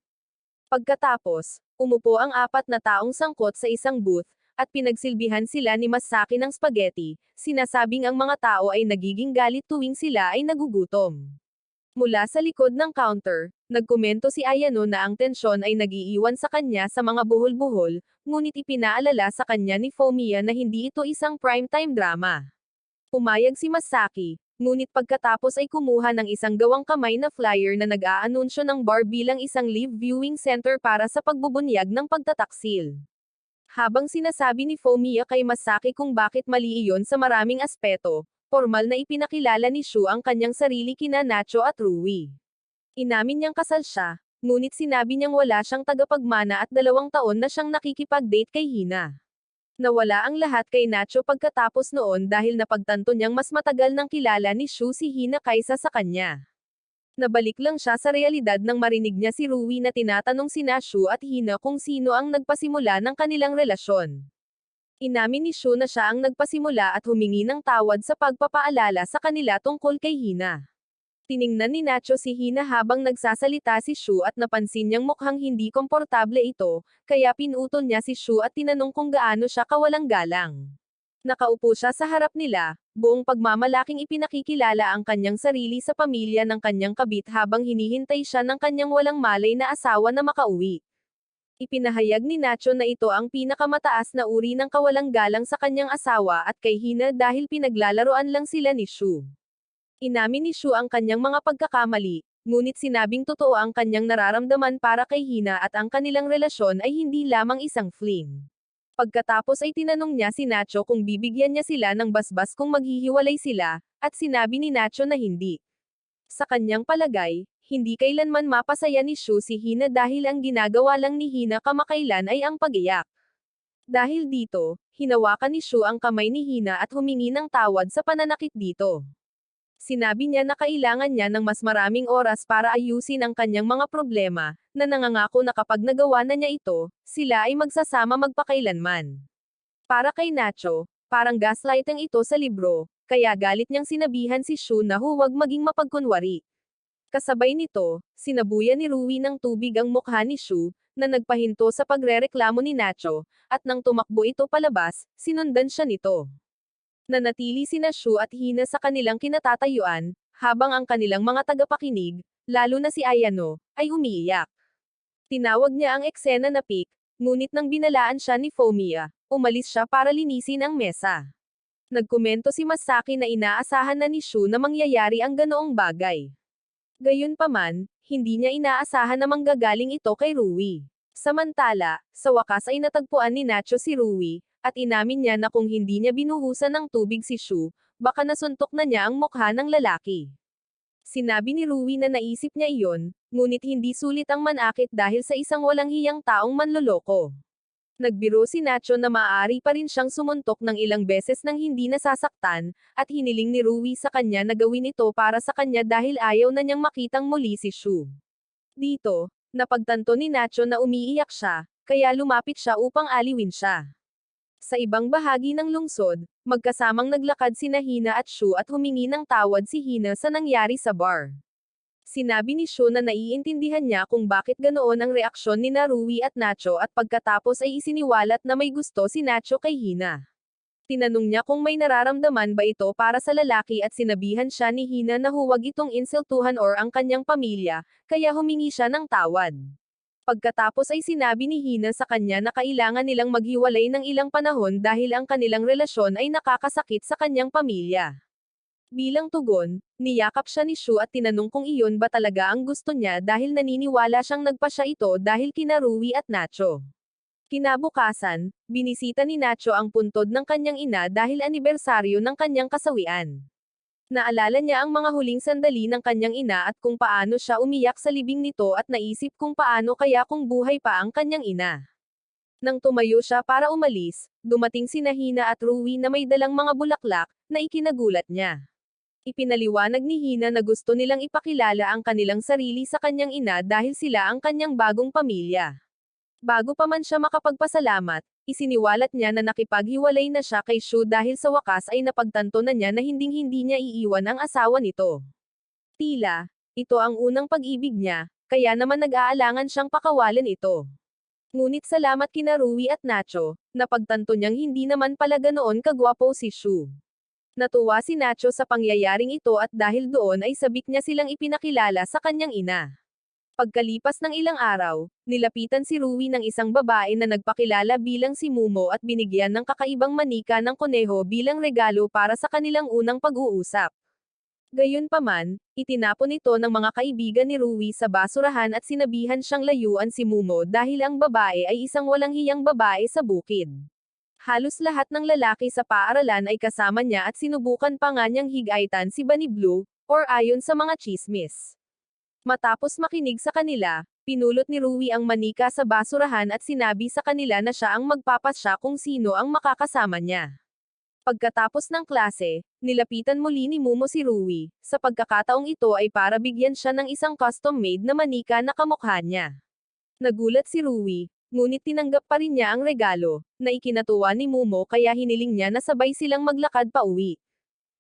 Pagkatapos, umupo ang apat na taong sangkot sa isang booth, at pinagsilbihan sila ni Masaki ng spaghetti, sinasabing ang mga tao ay nagiging galit tuwing sila ay nagugutom. Mula sa likod ng counter, nagkomento si Ayano na ang tensyon ay nagiiwan sa kanya sa mga buhol-buhol, ngunit ipinaalala sa kanya ni Fumiya na hindi ito isang primetime drama. Pumayag si Masaki, ngunit pagkatapos ay kumuha ng isang gawang kamay na flyer na nag-aanunsyo ng bar bilang isang live viewing center para sa pagbubunyag ng pagtataksil. Habang sinasabi ni Fumiya kay Masaki kung bakit mali iyon sa maraming aspeto, formal na ipinakilala ni Shu ang kanyang sarili kina Nacho at Rui. Inamin niyang kasal siya, ngunit sinabi niyang wala siyang tagapagmana at 2 taon na siyang nakikipag-date kay Hina. Nawala ang lahat kay Nacho pagkatapos noon dahil napagtanto niyang mas matagal nang kilala ni Shu si Hina kaysa sa kanya. Nabalik lang siya sa realidad nang marinig niya si Rui na tinatanong sina Shu at Hina kung sino ang nagpasimula ng kanilang relasyon. Inamin ni Shu na siya ang nagpasimula at humingi ng tawad sa pagpapaalala sa kanila tungkol kay Hina. Tiningnan ni Nacho si Hina habang nagsasalita si Shu at napansin niyang mukhang hindi komportable ito, kaya pinutol niya si Shu at tinanong kung gaano siya kawalang galang. Nakaupo siya sa harap nila, buong pagmamalaking ipinakikilala ang kanyang sarili sa pamilya ng kanyang kabit habang hinihintay siya ng kanyang walang malay na asawa na makauwi. Ipinahayag ni Nacho na ito ang pinakamataas na uri ng kawalang galang sa kanyang asawa at kay Hina dahil pinaglalaroan lang sila ni Shu. Inamin ni Shu ang kanyang mga pagkakamali, ngunit sinabing totoo ang kanyang nararamdaman para kay Hina at ang kanilang relasyon ay hindi lamang isang fling. Pagkatapos ay tinanong niya si Nacho kung bibigyan niya sila ng basbas kung maghihiwalay sila, at sinabi ni Nacho na hindi. Sa kanyang palagay, hindi kailanman mapasaya ni Shu si Hina dahil ang ginagawa lang ni Hina kamakailan ay ang pag-iyak. Dahil dito, hinawakan ni Shu ang kamay ni Hina at humingi ng tawad sa pananakit dito. Sinabi niya na kailangan niya ng mas maraming oras para ayusin ang kanyang mga problema, na nangangako na kapag nagawa na niya ito, sila ay magsasama magpakailanman. Para kay Nacho, parang gaslighting ito sa libro, kaya galit niyang sinabihan si Shu na huwag maging mapagkunwari. Kasabay nito, sinabuyan ni Rui ng tubig ang mukha ni Shu, na nagpahinto sa pagrereklamo ni Nacho, at nang tumakbo ito palabas, sinundan siya nito. Nanatili sina Shu at Hina sa kanilang kinatatayuan, habang ang kanilang mga tagapakinig, lalo na si Ayano, ay umiiyak. Tinawag niya ang eksena na peak, ngunit nang binalaan siya ni Fumiya, umalis siya para linisin ang mesa. Nagkomento si Masaki na inaasahan na ni Shu na mangyayari ang ganoong bagay. Gayunpaman, hindi niya inaasahan na manggagaling ito kay Rui. Samantala, sa wakas ay natagpuan ni Nacho si Rui, at inamin niya na kung hindi niya binuhusan ng tubig si Shu, baka nasuntok na niya ang mukha ng lalaki. Sinabi ni Rui na naisip niya iyon, ngunit hindi sulit ang manakit dahil sa isang walang hiyang taong manloloko. Nagbiro si Nacho na maaari pa rin siyang sumuntok ng ilang beses nang hindi nasasaktan, at hiniling ni Rui sa kanya na gawin ito para sa kanya dahil ayaw na niyang makitang muli si Shu. Dito, napagtanto ni Nacho na umiiyak siya, kaya lumapit siya upang aliwin siya. Sa ibang bahagi ng lungsod, magkasamang naglakad sina Hina at Shu at humingi ng tawad si Hina sa nangyari sa bar. Sinabi ni Shu na naiintindihan niya kung bakit ganoon ang reaksyon ni Rui at Nacho at pagkatapos ay isiniwalat na may gusto si Nacho kay Hina. Tinanong niya kung may nararamdaman ba ito para sa lalaki at sinabihan siya ni Hina na huwag itong insultuhan or ang kanyang pamilya, kaya humingi siya ng tawad. Pagkatapos ay sinabi ni Hina sa kanya na kailangan nilang maghiwalay ng ilang panahon dahil ang kanilang relasyon ay nakakasakit sa kanyang pamilya. Bilang tugon, niyakap siya ni Shu at tinanong kung iyon ba talaga ang gusto niya dahil naniniwala siyang nagpasya ito dahil kina Rui at Nacho. Kinabukasan, binisita ni Nacho ang puntod ng kanyang ina dahil anibersaryo ng kanyang kasawian. Naalala niya ang mga huling sandali ng kanyang ina at kung paano siya umiyak sa libing nito at naisip kung paano kaya kung buhay pa ang kanyang ina. Nang tumayo siya para umalis, dumating sina Hina at Rui na may dalang mga bulaklak, na ikinagulat niya. Ipinaliwanag ni Hina na gusto nilang ipakilala ang kanilang sarili sa kanyang ina dahil sila ang kanyang bagong pamilya. Bago pa man siya makapagpasalamat, isiniwalat niya na nakipaghiwalay na siya kay Shu dahil sa wakas ay napagtanto na niya na hinding-hindi niya iiwan ang asawa nito. Tila, ito ang unang pag-ibig niya, kaya naman nag-aalangan siyang pakawalan ito. Ngunit salamat kina Rui at Nacho, napagtanto niyang hindi naman pala ganoon kagwapo si Shu. Natuwa si Nacho sa pangyayaring ito at dahil doon ay sabik niya silang ipinakilala sa kanyang ina. Pagkalipas ng ilang araw, nilapitan si Rui ng isang babae na nagpakilala bilang si Mumo at binigyan ng kakaibang manika ng kuneho bilang regalo para sa kanilang unang pag-uusap. Gayunpaman, itinapon ito ng mga kaibigan ni Rui sa basurahan at sinabihan siyang layuan si Mumo dahil ang babae ay isang walang hiyang babae sa bukid. Halos lahat ng lalaki sa paaralan ay kasama niya at sinubukan pa nga niyang higaitan si Bunny Blue, or ayon sa mga chismis. Matapos makinig sa kanila, pinulot ni Rui ang manika sa basurahan at sinabi sa kanila na siya ang magpapasya kung sino ang makakasama niya. Pagkatapos ng klase, nilapitan muli ni Mumo si Rui, sa pagkakataong ito ay para bigyan siya ng isang custom-made na manika na kamukha niya. Nagulat si Rui, ngunit tinanggap pa rin niya ang regalo, na ikinatuwa ni Mumo kaya hiniling niya na sabay silang maglakad pa uwi.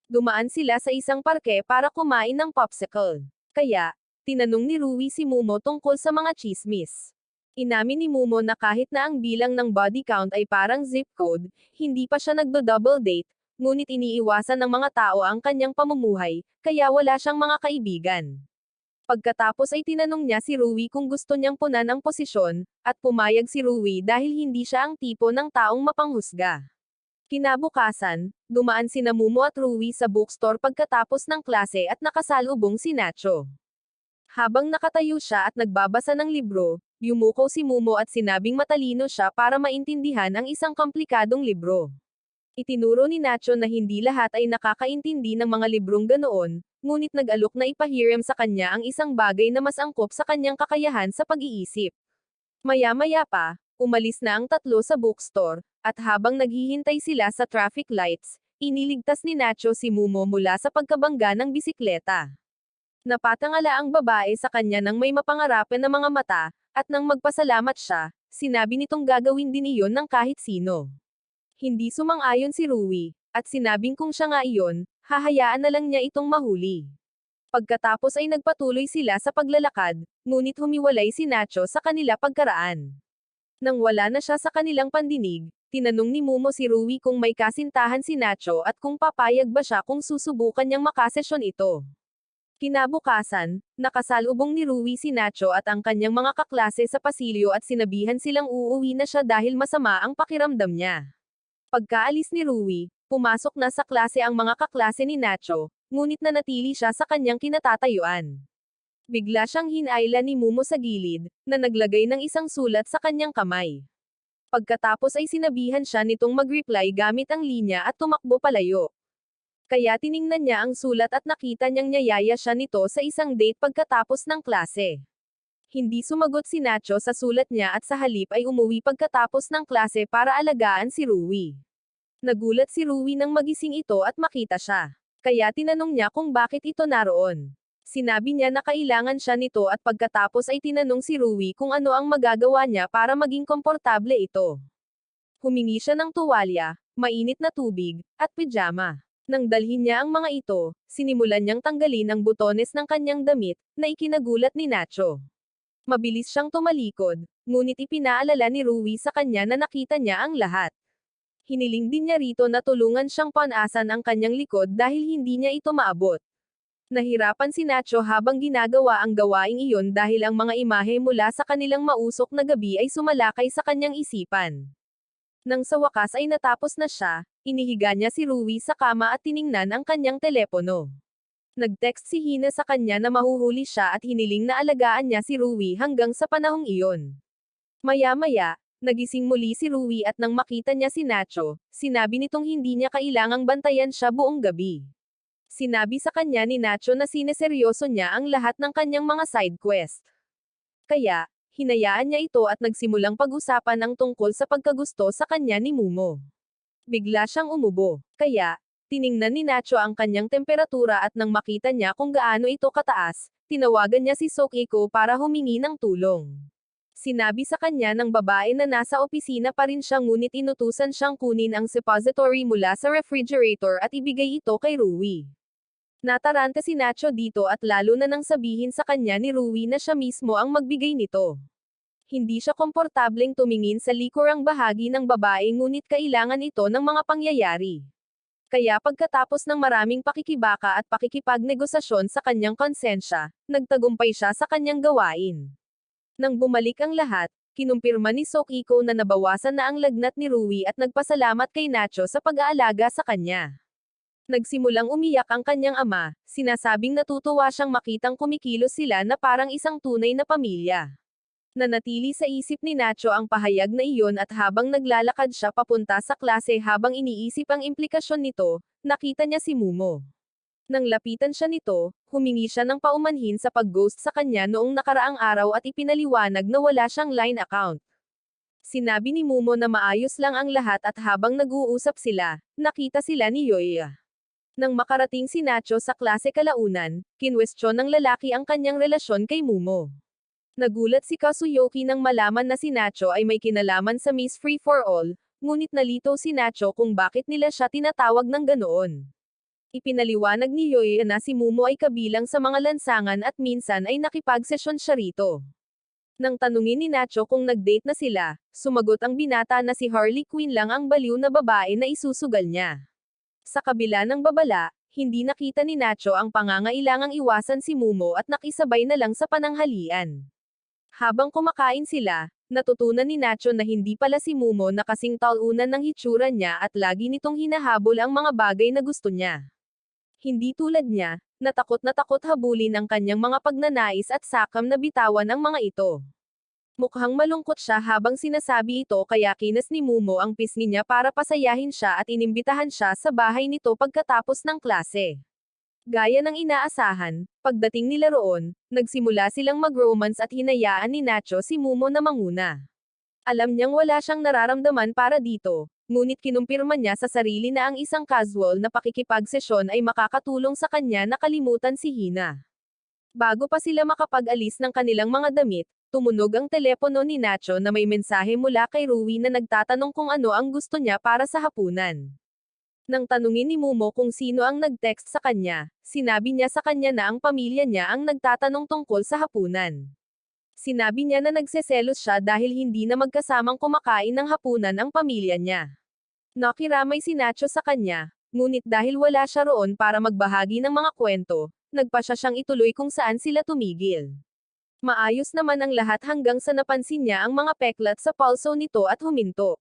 Dumaan sila sa isang parke para kumain ng popsicle. Kaya, tinanong ni Rui si Mumo tungkol sa mga chismis. Inamin ni Mumo na kahit na ang bilang ng body count ay parang zip code, hindi pa siya nagdo-double date, ngunit iniiwasan ng mga tao ang kanyang pamumuhay, kaya wala siyang mga kaibigan. Pagkatapos ay tinanong niya si Rui kung gusto niyang punan ang posisyon, at pumayag si Rui dahil hindi siya ang tipo ng taong mapanghusga. Kinabukasan, dumaan sina Mumo at Rui sa bookstore pagkatapos ng klase at nakasalubong si Nacho. Habang nakatayo siya at nagbabasa ng libro, yumuko si Mumo at sinabing matalino siya para maintindihan ang isang komplikadong libro. Itinuro ni Nacho na hindi lahat ay nakakaintindi ng mga librong ganoon, ngunit nag-alok na ipahiram sa kanya ang isang bagay na mas angkop sa kanyang kakayahan sa pag-iisip. Maya-maya pa, umalis na ang tatlo sa bookstore, at habang naghihintay sila sa traffic lights, iniligtas ni Nacho si Mumo mula sa pagkabangga ng bisikleta. Napatangala ang babae sa kanya nang may mapangarapan na mga mata, at nang magpasalamat siya, sinabi nitong gagawin din iyon ng kahit sino. Hindi sumang-ayon si Rui, at sinabing kung siya nga iyon, hahayaan na lang niya itong mahuli. Pagkatapos ay nagpatuloy sila sa paglalakad, ngunit humiwalay si Nacho sa kanila pagkaraan. Nang wala na siya sa kanilang pandinig, tinanong ni Mumo si Rui kung may kasintahan si Nacho at kung papayag ba siya kung susubukan niyang makasesyon ito. Kinabukasan, nakasalubong ni Rui si Nacho at ang kanyang mga kaklase sa pasilyo at sinabihan silang uuwi na siya dahil masama ang pakiramdam niya. Pagkaalis ni Rui, pumasok na sa klase ang mga kaklase ni Nacho, ngunit nanatili siya sa kanyang kinatatayuan. Bigla siyang hinayla ni Mumo sa gilid, na naglagay ng isang sulat sa kanyang kamay. Pagkatapos ay sinabihan siya nitong mag-reply gamit ang linya at tumakbo palayo. Kaya tiningnan niya ang sulat at nakita niyang niyayaya siya nito sa isang date pagkatapos ng klase. Hindi sumagot si Nacho sa sulat niya at sa halip ay umuwi pagkatapos ng klase para alagaan si Rui. Nagulat si Rui nang magising ito at makita siya. Kaya tinanong niya kung bakit ito naroon. Sinabi niya na kailangan siya nito at pagkatapos ay tinanong si Rui kung ano ang magagawa niya para maging komportable ito. Humingi siya ng tuwalya, mainit na tubig, at pijama. Nang dalhin niya ang mga ito, sinimulan niyang tanggalin ang butones ng kanyang damit, na ikinagulat ni Nacho. Mabilis siyang tumalikod, ngunit ipinaalala ni Rui sa kanya na nakita niya ang lahat. Hiniling din niya rito na tulungan siyang panasan ang kanyang likod dahil hindi niya ito maabot. Nahirapan si Nacho habang ginagawa ang gawaing iyon dahil ang mga imahe mula sa kanilang mausok na gabi ay sumalakay sa kanyang isipan. Nang sa wakas ay natapos na siya, inihiga niya si Rui sa kama at tiningnan ang kanyang telepono. Nag-text si Hina sa kanya na mahuhuli siya at hiniling na alagaan niya si Rui hanggang sa panahong iyon. Maya-maya, nagising muli si Rui at nang makita niya si Nacho, sinabi nitong hindi niya kailangang bantayan siya buong gabi. Sinabi sa kanya ni Nacho na sineseryoso niya ang lahat ng kanyang mga side quest. Kaya, hinayaan niya ito at nagsimulang pag-usapan ang tungkol sa pagkagusto sa kanya ni Mumo. Bigla siyang umubo. Kaya, tiningnan ni Nacho ang kanyang temperatura at nang makita niya kung gaano ito kataas, tinawagan niya si Sokiko para humingi ng tulong. Sinabi sa kanya ng babae na nasa opisina pa rin siya ngunit inutusan siyang kunin ang suppository mula sa refrigerator at ibigay ito kay Rui. Nataranta si Nacho dito at lalo na nang sabihin sa kanya ni Rui na siya mismo ang magbigay nito. Hindi siya komportableng tumingin sa likurang bahagi ng babae ngunit kailangan ito ng mga pangyayari. Kaya pagkatapos ng maraming pakikibaka at pakikipagnegosasyon sa kanyang konsensya, nagtagumpay siya sa kanyang gawain. Nang bumalik ang lahat, kinumpirma ni Sokiko na nabawasan na ang lagnat ni Rui at nagpasalamat kay Nacho sa pag-aalaga sa kanya. Nagsimulang umiyak ang kanyang ama, sinasabing natutuwa siyang makitang kumikilos sila na parang isang tunay na pamilya. Nanatili sa isip ni Nacho ang pahayag na iyon at habang naglalakad siya papunta sa klase habang iniisip ang implikasyon nito, nakita niya si Mumo. Nang lapitan siya nito, humingi siya ng paumanhin sa pag-ghost sa kanya noong nakaraang araw at ipinaliwanag na wala siyang line account. Sinabi ni Mumo na maayos lang ang lahat at habang nag-uusap sila, nakita sila ni Yoya. Nang makarating si Nacho sa klase kalaunan, kinwestiyon ng lalaki ang kanyang relasyon kay Mumo. Nagulat si Kazuyoki nang malaman na si Nacho ay may kinalaman sa Miss Free for All, ngunit nalito si Nacho kung bakit nila siya tinatawag ng ganoon. Ipinaliwanag ni Yoya na si Mumo ay kabilang sa mga lansangan at minsan ay nakipagsesyon siya rito. Nang tanungin ni Nacho kung nag-date na sila, sumagot ang binata na si Harley Quinn lang ang baliw na babae na isusugal niya. Sa kabila ng babala, hindi nakita ni Nacho ang pangangailangang iwasan si Mumo at nakisabay na lang sa pananghalian. Habang kumakain sila, natutunan ni Nacho na hindi pala si Mumo na kasing talunan ng hitsura niya at lagi nitong hinahabol ang mga bagay na gusto niya. Hindi tulad niya, na takot habulin ang kanyang mga pagnanais at sakam na bitawan ang mga ito. Mukhang malungkot siya habang sinasabi ito kaya kinas ni Mumo ang pisngi niya para pasayahin siya at inimbitahan siya sa bahay nito pagkatapos ng klase. Gaya ng inaasahan, pagdating nila roon, nagsimula silang mag-romance at hinayaan ni Nacho si Mumo na manguna. Alam niyang wala siyang nararamdaman para dito, ngunit kinumpirma niya sa sarili na ang isang casual na pakikipagsesyon ay makakatulong sa kanya na kalimutan si Hina. Bago pa sila makapag-alis ng kanilang mga damit, tumunog ang telepono ni Nacho na may mensahe mula kay Rui na nagtatanong kung ano ang gusto niya para sa hapunan. Nang tanungin ni Mumo kung sino ang nag-text sa kanya, sinabi niya sa kanya na ang pamilya niya ang nagtatanong tungkol sa hapunan. Sinabi niya na nagseselos siya dahil hindi na magkasamang kumakain ng hapunan ang pamilya niya. Nakiramay si Nacho sa kanya, ngunit dahil wala siya roon para magbahagi ng mga kwento, nagpa siya siyang ituloy kung saan sila tumigil. Maayos naman ang lahat hanggang sa napansin niya ang mga peklat sa pulso nito at huminto.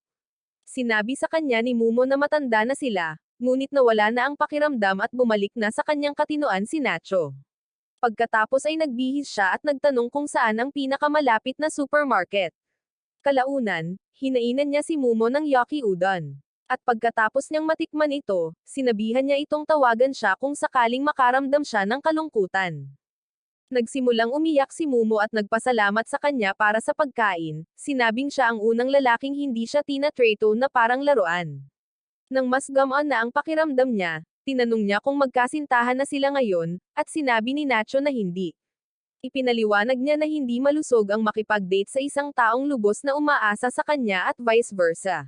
Sinabi sa kanya ni Mumo na matanda na sila, ngunit nawala na ang pakiramdam at bumalik na sa kanyang katinoan si Nacho. Pagkatapos ay nagbihis siya at nagtanong kung saan ang pinakamalapit na supermarket. Kalaunan, hinainan niya si Mumo ng yaki udon. At pagkatapos niyang matikman ito, sinabihan niya itong tawagan siya kung sakaling makaramdam siya ng kalungkutan. Nagsimulang umiyak si Mumo at nagpasalamat sa kanya para sa pagkain, sinabing siya ang unang lalaking hindi siya tinatreto na parang laruan. Nang mas gamaan na ang pakiramdam niya, tinanong niya kung magkasintahan na sila ngayon, at sinabi ni Nacho na hindi. Ipinaliwanag niya na hindi malusog ang makipag-date sa isang taong lubos na umaasa sa kanya at vice versa.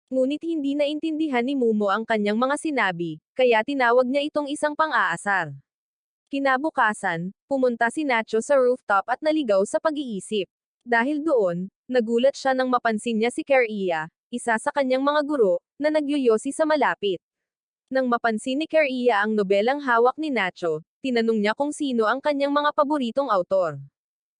Ngunit hindi naintindihan ni Mumo ang kanyang mga sinabi, kaya tinawag niya itong isang pang-aasar. Kinabukasan, pumunta si Nacho sa rooftop at naligaw sa pag-iisip. Dahil doon, nagulat siya nang mapansin niya si Keria, isa sa kanyang mga guro, na nagyoyosi sa malapit. Nang mapansin ni Keria ang nobelang hawak ni Nacho, tinanong niya kung sino ang kanyang mga paboritong autor.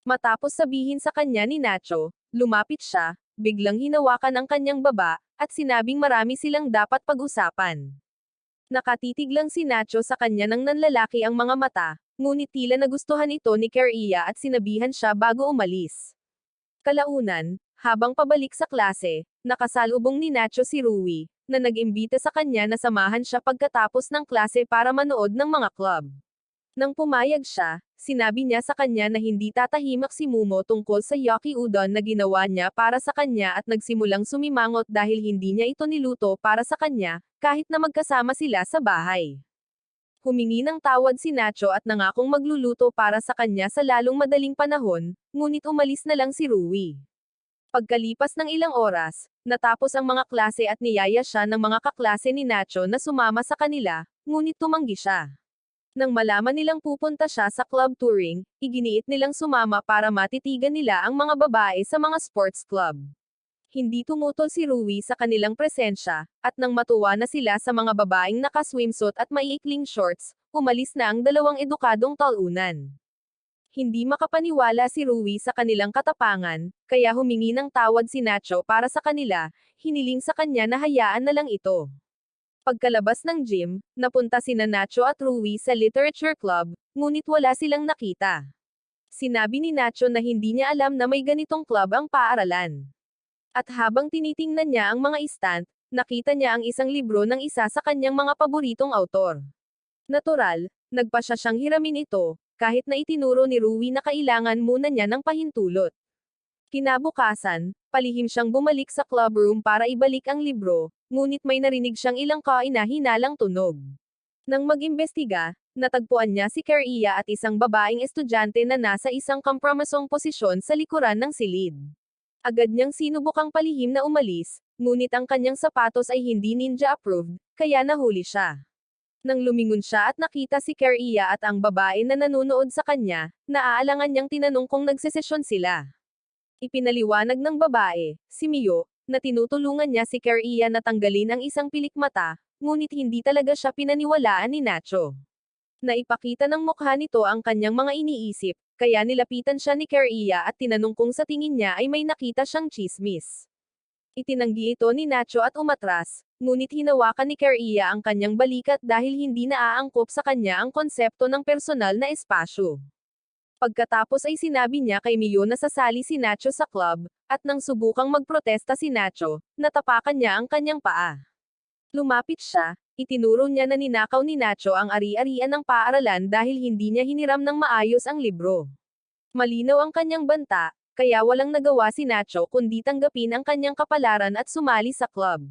Matapos sabihin sa kanya ni Nacho, lumapit siya, biglang hinawakan ang kanyang baba, at sinabing marami silang dapat pag-usapan. Nakatitig lang si Nacho sa kanya nang nanlalaki ang mga mata, ngunit tila nagustuhan ito ni Keria at sinabihan siya bago umalis. Kalaunan, habang pabalik sa klase, nakasalubong ni Nacho si Rui, na nag-imbita sa kanya na samahan siya pagkatapos ng klase para manood ng mga club. Nang pumayag siya, sinabi niya sa kanya na hindi tatahimak si Mumo tungkol sa yaki udon na ginawa niya para sa kanya at nagsimulang sumimangot dahil hindi niya ito niluto para sa kanya, kahit na magkasama sila sa bahay. Humingi ng tawad si Nacho at nangakong magluluto para sa kanya sa lalong madaling panahon, ngunit umalis na lang si Rui. Pagkalipas ng ilang oras, natapos ang mga klase at niyaya siya ng mga kaklase ni Nacho na sumama sa kanila, ngunit tumanggi siya. Nang malaman nilang pupunta siya sa club touring, iginiit nilang sumama para matitigan nila ang mga babae sa mga sports club. Hindi tumutol si Rui sa kanilang presensya, at nang matuwa na sila sa mga babaeng naka-swimsuit at maiikling shorts, umalis na ang dalawang edukadong talunan. Hindi makapaniwala si Rui sa kanilang katapangan, kaya humingi ng tawad si Nacho para sa kanila, hiniling sa kanya na hayaan na lang ito. Pagkalabas ng gym, napunta sina Nacho at Rui sa literature club, ngunit wala silang nakita. Sinabi ni Nacho na hindi niya alam na may ganitong club ang paaralan. At habang tinitingnan niya ang mga stand, nakita niya ang isang libro ng isa sa kanyang mga paboritong autor. Natural, nagpasya siyang hiramin ito, kahit na itinuro ni Rui na kailangan muna niya ng pahintulot. Kinabukasan, palihim siyang bumalik sa club room para ibalik ang libro, ngunit may narinig siyang ilang kaina-hinalang tunog. Nang mag-imbestiga, natagpuan niya si Keria at isang babaeng estudyante na nasa isang kompromisong posisyon sa likuran ng silid. Agad niyang sinubukang palihim na umalis, ngunit ang kanyang sapatos ay hindi ninja-approved, kaya nahuli siya. Nang lumingon siya at nakita si Keria at ang babae na nanunood sa kanya, naaalangan niyang tinanong kung nagsesesyon sila. Ipinaliwanag ng babae, si Mio, na tinutulungan niya si Keria na tanggalin ang isang pilikmata, ngunit hindi talaga siya pinaniwalaan ni Nacho. Naipakita ng mukha nito ang kanyang mga iniisip, kaya nilapitan siya ni Keria at tinanong kung sa tingin niya ay may nakita siyang tsismis. Itinanggi ito ni Nacho at umatras, ngunit hinawakan ni Keria ang kanyang balikat dahil hindi naaangkop sa kanya ang konsepto ng personal na espasyo. Pagkatapos ay sinabi niya kay Mio na sasali si Nacho sa club, at nang subukang magprotesta si Nacho, natapakan niya ang kanyang paa. Lumapit siya, itinuro niya na ninakaw ni Nacho ang ari-arian ng paaralan dahil hindi niya hiniram ng maayos ang libro. Malinaw ang kanyang banta, kaya walang nagawa si Nacho kundi tanggapin ang kanyang kapalaran at sumali sa club.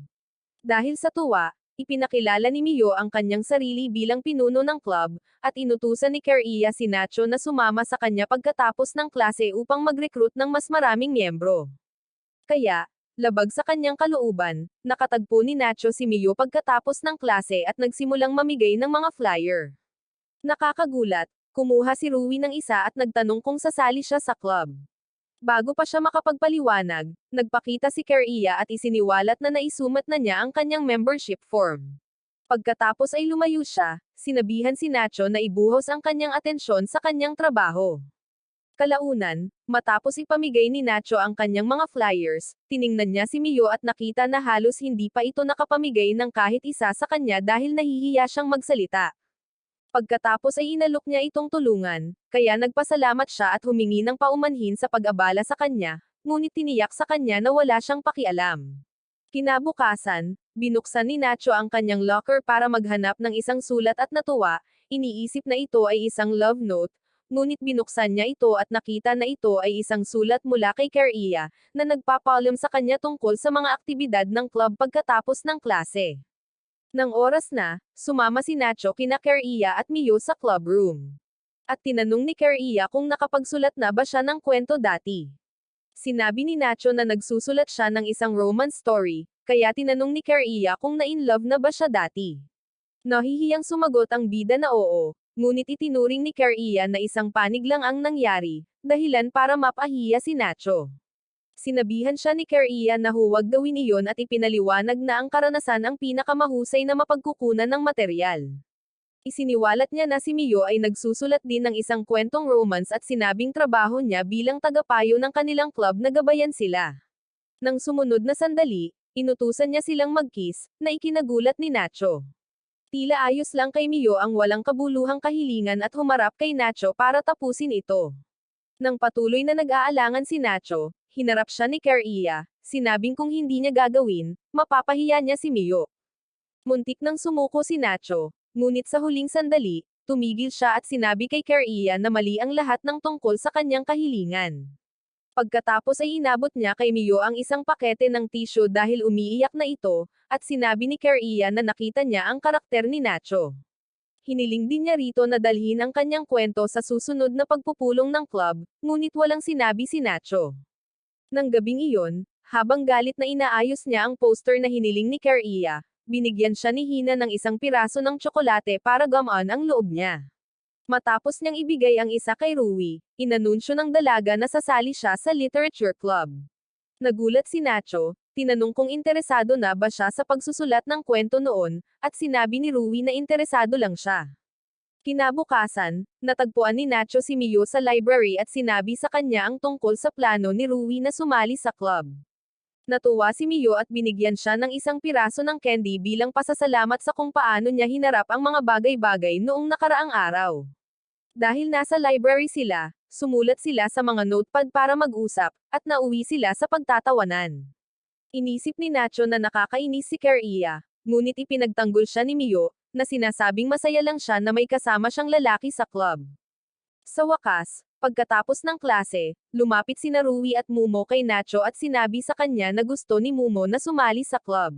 Dahil sa tuwa, ipinakilala ni Mio ang kanyang sarili bilang pinuno ng club, at inutusan ni Keria si Nacho na sumama sa kanya pagkatapos ng klase upang mag-recruit ng mas maraming miyembro. Kaya, labag sa kanyang kalooban, nakatagpo ni Nacho si Mio pagkatapos ng klase at nagsimulang mamigay ng mga flyer. Nakakagulat, kumuha si Rui ng isa at nagtanong kung sasali siya sa club. Bago pa siya makapagpaliwanag, nagpakita si Keria at isiniwalat na naisumat na niya ang kanyang membership form. Pagkatapos ay lumayo siya, sinabihan si Nacho na ibuhos ang kanyang atensyon sa kanyang trabaho. Kalaunan, matapos ipamigay ni Nacho ang kanyang mga flyers, tiningnan niya si Mio at nakita na halos hindi pa ito nakapamigay ng kahit isa sa kanya dahil nahihiya siyang magsalita. Pagkatapos ay inalok niya itong tulungan, kaya nagpasalamat siya at humingi ng paumanhin sa pag-abala sa kanya, ngunit tiniyak sa kanya na wala siyang pakialam. Kinabukasan, binuksan ni Nacho ang kanyang locker para maghanap ng isang sulat at natuwa, iniisip na ito ay isang love note, ngunit binuksan niya ito at nakita na ito ay isang sulat mula kay Keria, na nagpapaalam sa kanya tungkol sa mga aktibidad ng club pagkatapos ng klase. Nang oras na, sumama si Nacho kina Keria at Mio sa club room. At tinanong ni Keria kung nakapagsulat na ba siya ng kwento dati. Sinabi ni Nacho na nagsusulat siya ng isang romance story, kaya tinanong ni Keria kung na-in-love na ba siya dati. Nahihiyang sumagot ang bida na oo, ngunit itinuring ni Keria na isang panig lang ang nangyari, dahilan para mapahiya si Nacho. Sinabihan siya ni Keria na huwag gawin iyon at ipinaliwanag na ang karanasan ang pinakamahusay na mapagkukunan ng materyal. Isiniwalat niya na si Mio ay nagsusulat din ng isang kwentong romance at sinabing trabaho niya bilang tagapayo ng kanilang club na gabayan sila. Nang sumunod na sandali, inutusan niya silang mag-kiss, na ikinagulat ni Nacho. Tila ayos lang kay Mio ang walang kabuluhang kahilingan at humarap kay Nacho para tapusin ito. Nang patuloy na nag-aalangan si Nacho, hinarap siya ni Keria, sinabing kung hindi niya gagawin, mapapahiya niya si Mio. Muntik nang sumuko si Nacho, ngunit sa huling sandali, tumigil siya at sinabi kay Keria na mali ang lahat ng tungkol sa kanyang kahilingan. Pagkatapos ay inabot niya kay Mio ang isang pakete ng tissue dahil umiiyak na ito, at sinabi ni Keria na nakita niya ang karakter ni Nacho. hiniling din niya rito na dalhin ang kanyang kwento sa susunod na pagpupulong ng club, ngunit walang sinabi si Nacho. Nang gabing iyon, habang galit na inaayos niya ang poster na hiniling ni Keria, binigyan siya ni Hina ng isang piraso ng tsokolate para gumaan ang loob niya. Matapos niyang ibigay ang isa kay Rui, inanunsyo ng dalaga na sasali siya sa literature club. Nagulat si Nacho, tinanong kung interesado na ba siya sa pagsusulat ng kwento noon, at sinabi ni Rui na interesado lang siya. Kinabukasan, natagpuan ni Nacho si Mio sa library at sinabi sa kanya ang tungkol sa plano ni Rui na sumali sa club. Natuwa si Mio at binigyan siya ng isang piraso ng candy bilang pasasalamat sa kung paano niya hinarap ang mga bagay-bagay noong nakaraang araw. Dahil nasa library sila, sumulat sila sa mga notepad para mag-usap, at nauwi sila sa pagtatawanan. Inisip ni Nacho na nakakainis si Keria, ngunit ipinagtanggol siya ni Mio, na sinasabing masaya lang siya na may kasama siyang lalaki sa club. Sa wakas, pagkatapos ng klase, lumapit sina Rui at Mumo kay Nacho at sinabi sa kanya na gusto ni Mumo na sumali sa club.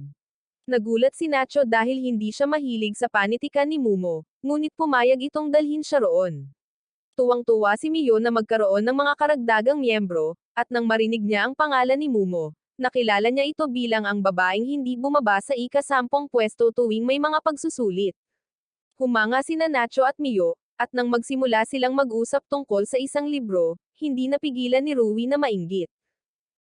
Nagulat si Nacho dahil hindi siya mahilig sa panitikan ni Mumo, ngunit pumayag itong dalhin siya roon. Tuwang-tuwa si Mio na magkaroon ng mga karagdagang miyembro, at nang marinig niya ang pangalan ni Mumo, nakilala niya ito bilang ang babaeng hindi bumaba sa ika-10 pwesto tuwing may mga pagsusulit. Humanga sina Nacho at Mio, at nang magsimula silang mag-usap tungkol sa isang libro, hindi napigilan ni Rui na mainggit.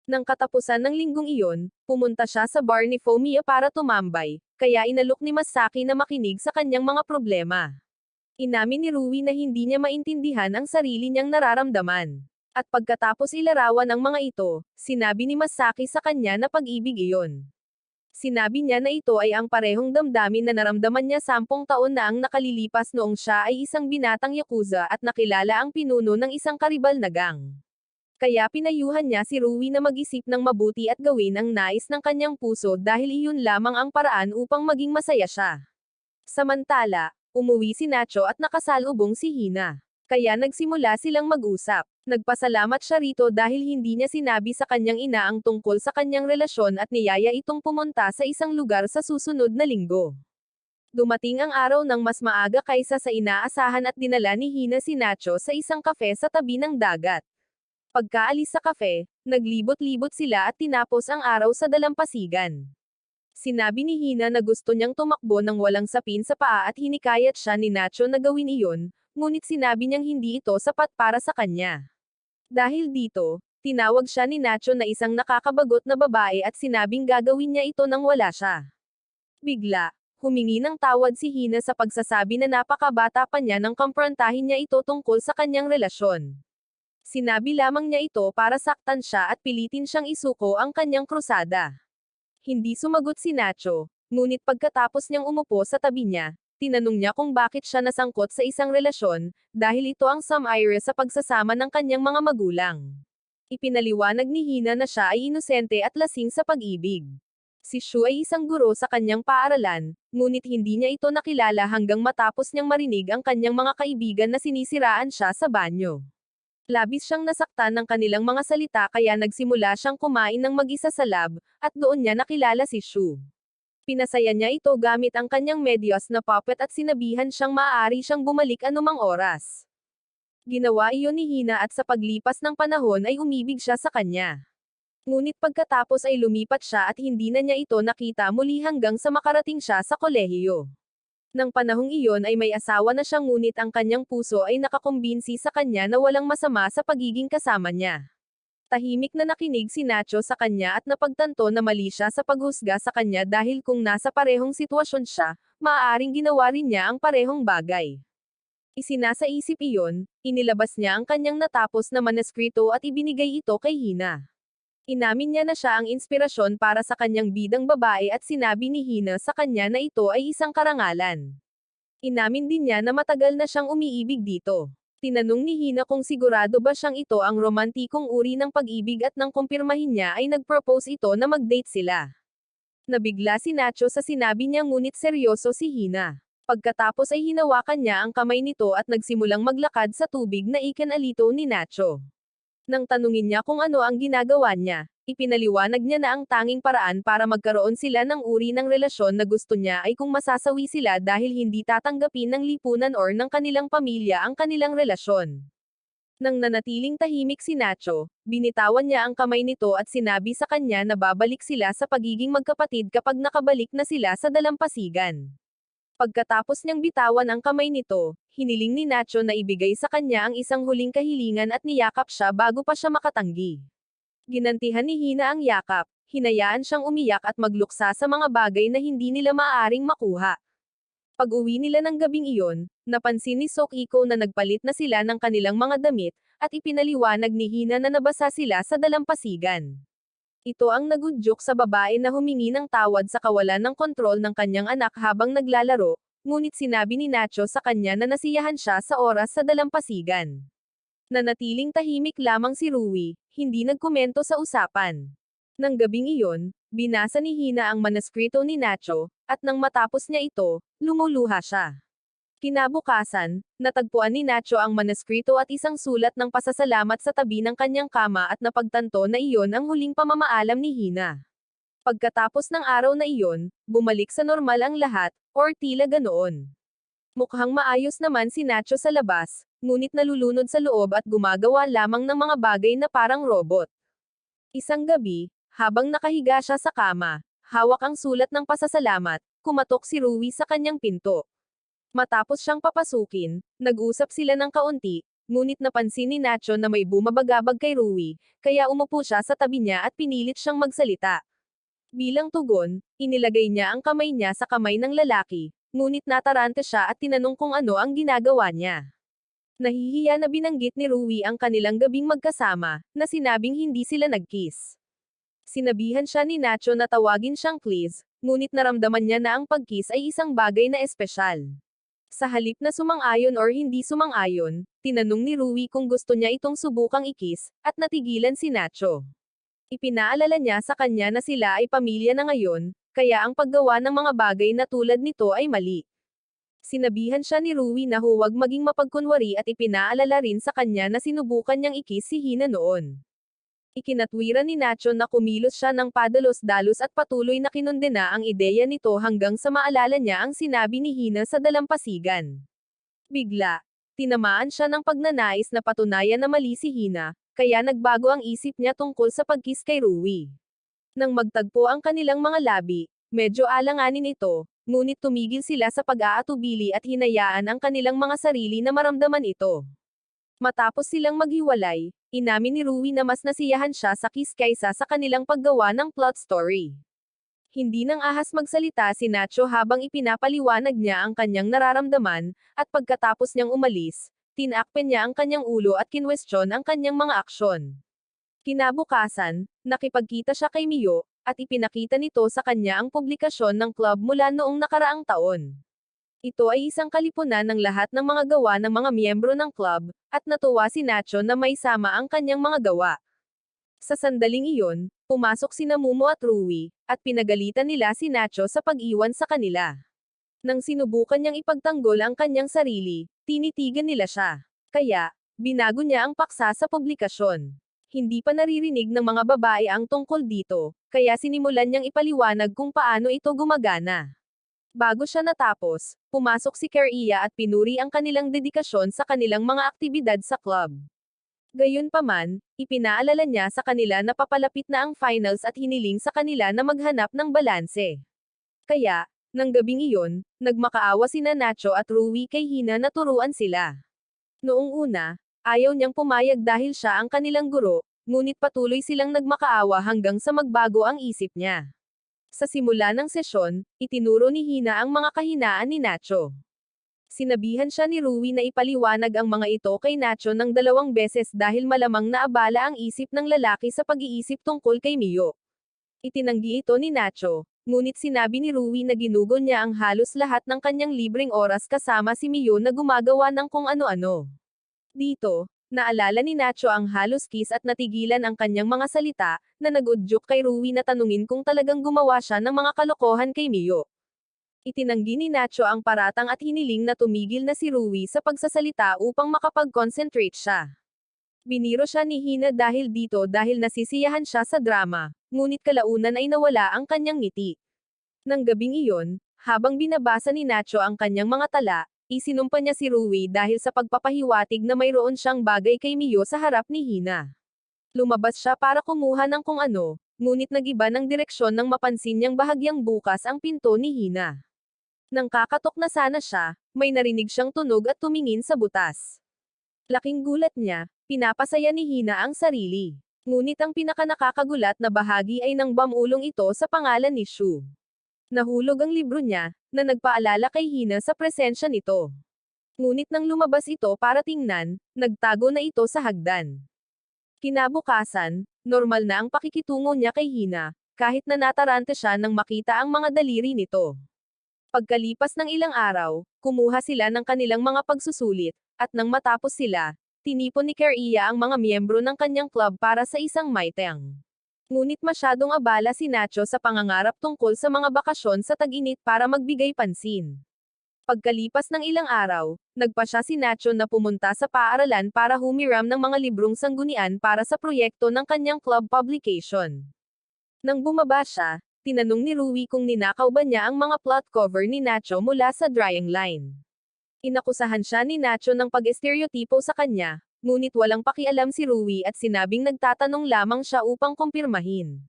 Nang katapusan ng linggong iyon, pumunta siya sa bar ni Fumiya para tumambay, kaya inalok ni Masaki na makinig sa kanyang mga problema. Inamin ni Rui na hindi niya maintindihan ang sarili niyang nararamdaman. At pagkatapos ilarawan ang mga ito, sinabi ni Masaki sa kanya na pag-ibig iyon. Sinabi niya na ito ay ang parehong damdamin na naramdaman niya 10 taon na ang nakalilipas noong siya ay isang binatang yakuza at nakilala ang pinuno ng isang karibal na gang. Kaya pinayuhan niya si Rui na mag-isip ng mabuti at gawin ang nais ng kanyang puso dahil iyon lamang ang paraan upang maging masaya siya. Samantala, umuwi si Nacho at nakasalubong si Hina. Kaya nagsimula silang mag-usap. Nagpasalamat siya rito dahil hindi niya sinabi sa kanyang ina ang tungkol sa kanyang relasyon at niyaya itong pumunta sa isang lugar sa susunod na linggo. Dumating ang araw ng mas maaga kaysa sa inaasahan at dinala ni Hina si Nacho sa isang kafe sa tabi ng dagat. Pagkaalis sa kafe, naglibot-libot sila at tinapos ang araw sa dalampasigan. Sinabi ni Hina na gusto niyang tumakbo ng walang sapin sa paa at hinikayat siya ni Nacho na gawin iyon, ngunit sinabi niyang hindi ito sapat para sa kanya. Dahil dito, tinawag siya ni Nacho na isang nakakabagot na babae at sinabing gagawin niya ito nang wala siya. Bigla, humingi ng tawad si Hina sa pagsasabi na napakabata pa niya nang kumprontahin niya ito tungkol sa kanyang relasyon. Sinabi lamang niya ito para saktan siya at pilitin siyang isuko ang kanyang krusada. Hindi sumagot si Nacho, ngunit pagkatapos niyang umupo sa tabi niya, tinanong niya kung bakit siya nasangkot sa isang relasyon, dahil ito ang sum-ire sa pagsasama ng kanyang mga magulang. Ipinaliwanag ni Hina na siya ay inosente at lasing sa pag-ibig. Si Shu ay isang guro sa kanyang paaralan, ngunit hindi niya ito nakilala hanggang matapos niyang marinig ang kanyang mga kaibigan na sinisiraan siya sa banyo. Labis siyang nasaktan ng kanilang mga salita kaya nagsimula siyang kumain ng mag-isa sa lab, at doon niya nakilala si Shu. Pinasaya niya ito gamit ang kanyang medyas na puppet at sinabihan siyang maaari siyang bumalik anumang oras. Ginawa iyon ni Hina at sa paglipas ng panahon ay umibig siya sa kanya. Ngunit pagkatapos ay lumipat siya at hindi na niya ito nakita muli hanggang sa makarating siya sa kolehiyo. Nang panahong iyon ay may asawa na siya ngunit ang kanyang puso ay nakakumbinsi sa kanya na walang masama sa pagiging kasama niya. Tahimik na nakinig si Nacho sa kanya at napagtanto na mali siya sa paghusga sa kanya dahil kung nasa parehong sitwasyon siya, maaaring ginawa rin niya ang parehong bagay. Isinasaisip iyon, inilabas niya ang kanyang natapos na manuskrito at ibinigay ito kay Hina. Inamin niya na siya ang inspirasyon para sa kanyang bidang babae at sinabi ni Hina sa kanya na ito ay isang karangalan. Inamin din niya na matagal na siyang umiibig dito. Tinanong ni Hina kung sigurado ba siyang ito ang romantikong uri ng pag-ibig at nang kumpirmahin niya ay nag-propose ito na mag-date sila. Nabigla si Nacho sa sinabi niya ngunit seryoso si Hina. Pagkatapos ay hinawakan niya ang kamay nito at nagsimulang maglakad sa tubig na ikanalito ni Nacho. Nang tanungin niya kung ano ang ginagawa niya, ipinaliwanag niya na ang tanging paraan para magkaroon sila ng uri ng relasyon na gusto niya ay kung masasawi sila dahil hindi tatanggapin ng lipunan or ng kanilang pamilya ang kanilang relasyon. Nang nanatiling tahimik si Nacho, binitawan niya ang kamay nito at sinabi sa kanya na babalik sila sa pagiging magkapatid kapag nakabalik na sila sa dalampasigan. Pagkatapos niyang bitawan ang kamay nito, hiniling ni Nacho na ibigay sa kanya ang isang huling kahilingan at niyakap siya bago pa siya makatanggi. Ginantihan ni Hina ang yakap, hinayaan siyang umiyak at magluksa sa mga bagay na hindi nila maaaring makuha. Pag-uwi nila ng gabing iyon, napansin ni Sok Iko na nagpalit na sila ng kanilang mga damit, at ipinaliwanag ni Hina na nabasa sila sa dalampasigan. Ito ang nagudyok sa babae na humingi ng tawad sa kawalan ng kontrol ng kanyang anak habang naglalaro, ngunit sinabi ni Nacho sa kanya na nasiyahan siya sa oras sa dalampasigan. Nanatiling tahimik lamang si Rui, hindi nagkomento sa usapan. Nang gabing iyon, binasa ni Hina ang manuskrito ni Nacho, at nang matapos niya ito, lumuluha siya. Kinabukasan, natagpuan ni Nacho ang manuskrito at isang sulat ng pasasalamat sa tabi ng kanyang kama at napagtanto na iyon ang huling pamamaalam ni Hina. Pagkatapos ng araw na iyon, bumalik sa normal ang lahat, or tila ganoon. Mukhang maayos naman si Nacho sa labas, ngunit nalulunod sa loob at gumagawa lamang ng mga bagay na parang robot. Isang gabi, habang nakahiga siya sa kama, hawak ang sulat ng pasasalamat, kumatok si Rui sa kanyang pinto. Matapos siyang papasukin, nag-usap sila ng kaunti, ngunit napansin ni Nacho na may bumabagabag kay Rui, kaya umupo siya sa tabi niya at pinilit siyang magsalita. Bilang tugon, inilagay niya ang kamay niya sa kamay ng lalaki, ngunit natarante siya at tinanong kung ano ang ginagawa niya. Nahihiya na binanggit ni Rui ang kanilang gabing magkasama, na sinabing hindi sila nag-kiss. Sinabihan siya ni Nacho na tawagin siyang please, ngunit naramdaman niya na ang pag-kiss ay isang bagay na espesyal. Sa halip na sumang-ayon or hindi sumang-ayon, tinanong ni Rui kung gusto niya itong subukang i-kiss, at natigilan si Nacho. Ipinaalala niya sa kanya na sila ay pamilya na ngayon, kaya ang paggawa ng mga bagay na tulad nito ay mali. Sinabihan siya ni Rui na huwag maging mapagkunwari at ipinaalala rin sa kanya na sinubukan niyang i-kiss si Hina noon. Ikinatwiran ni Nacho na kumilos siya ng padalos-dalos at patuloy na kinondena ang ideya nito hanggang sa maalala niya ang sinabi ni Hina sa dalampasigan. Bigla, tinamaan siya ng pagnanais na patunayan na mali si Hina, kaya nagbago ang isip niya tungkol sa pagkiss kay Rui. Nang magtagpo ang kanilang mga labi, medyo alanganin ito, ngunit tumigil sila sa pag-aatubili at hinayaan ang kanilang mga sarili na maramdaman ito. Matapos silang maghiwalay, inamin ni Rui na mas nasiyahan siya sa kiss kaysa sa kanilang paggawa ng plot story. Hindi nang ahas magsalita si Nacho habang ipinapaliwanag niya ang kanyang nararamdaman, at pagkatapos niyang umalis, tinakpan niya ang kanyang ulo at kinwestiyon ang kanyang mga aksyon. Kinabukasan, nakipagkita siya kay Mio, at ipinakita nito sa kanya ang publikasyon ng club mula noong nakaraang taon. Ito ay isang kalipunan ng lahat ng mga gawa ng mga miyembro ng club, at natuwa si Nacho na may sama ang kanyang mga gawa. Sa sandaling iyon, pumasok sina Mumo at Rui, at pinagalitan nila si Nacho sa pag-iwan sa kanila. Nang sinubukan niyang ipagtanggol ang kanyang sarili, tinitigan nila siya. Kaya, binago niya ang paksa sa publikasyon. Hindi pa naririnig ng mga babae ang tungkol dito, kaya sinimulan niyang ipaliwanag kung paano ito gumagana. Bago siya natapos, pumasok si Keria at pinuri ang kanilang dedikasyon sa kanilang mga aktibidad sa club. Gayunpaman, ipinaalala niya sa kanila na papalapit na ang finals at hiniling sa kanila na maghanap ng balanse. Kaya, nang gabing iyon, nagmakaawa sina Nacho at Rui kay Hina na turuan sila. Noong una, ayaw niyang pumayag dahil siya ang kanilang guro, ngunit patuloy silang nagmakaawa hanggang sa magbago ang isip niya. Sa simula ng sesyon, itinuro ni Hina ang mga kahinaan ni Nacho. Sinabihan siya ni Rui na ipaliwanag ang mga ito kay Nacho ng 2 beses dahil malamang naabala ang isip ng lalaki sa pag-iisip tungkol kay Mio. Itinanggi ito ni Nacho, ngunit sinabi ni Rui na ginugol niya ang halos lahat ng kanyang libreng oras kasama si Mio na gumagawa ng kung ano-ano. Dito, naalala ni Nacho ang halos kiss at natigilan ang kanyang mga salita, na nag-udyok kay Rui na tanungin kung talagang gumawa siya ng mga kalokohan kay Mio. Itinanggi ni Nacho ang paratang at hiniling na tumigil na si Rui sa pagsasalita upang makapag-concentrate siya. Biniro siya ni Hina dahil dito dahil nasisiyahan siya sa drama, ngunit kalaunan ay nawala ang kanyang ngiti. Nang gabing iyon, habang binabasa ni Nacho ang kanyang mga tala, isinumpa niya si Rui dahil sa pagpapahiwatig na mayroon siyang bagay kay Mio sa harap ni Hina. Lumabas siya para kumuha ng kung ano, ngunit nagiba ng direksyon nang mapansin niyang bahagyang bukas ang pinto ni Hina. Nang kakatok na sana siya, may narinig siyang tunog at tumingin sa butas. Laking gulat niya, pinapasaya ni Hina ang sarili. Ngunit ang pinakanakakagulat na bahagi ay nang bamulong ito sa pangalan ni Shu. Nahulog ang libro niya, na nagpaalala kay Hina sa presensya nito. Ngunit nang lumabas ito para tingnan, nagtago na ito sa hagdan. Kinabukasan, normal na ang pakikitungo niya kay Hina, kahit na natarante siya nang makita ang mga daliri nito. Pagkalipas ng ilang araw, kumuha sila ng kanilang mga pagsusulit, at nang matapos sila, tinipon ni Keria ang mga miyembro ng kanyang club para sa isang maiteng. Ngunit masyadong abala si Nacho sa pangangarap tungkol sa mga bakasyon sa tag-init para magbigay pansin. Pagkalipas ng ilang araw, nagpasya si Nacho na pumunta sa paaralan para humiram ng mga librong sanggunian para sa proyekto ng kanyang club publication. Nang bumaba siya, tinanong ni Rui kung ninakaw ba niya ang mga plot cover ni Nacho mula sa drying line. Inakusahan siya ni Nacho ng pag-estereotipo sa kanya, ngunit walang pakialam si Rui at sinabing nagtatanong lamang siya upang kumpirmahin.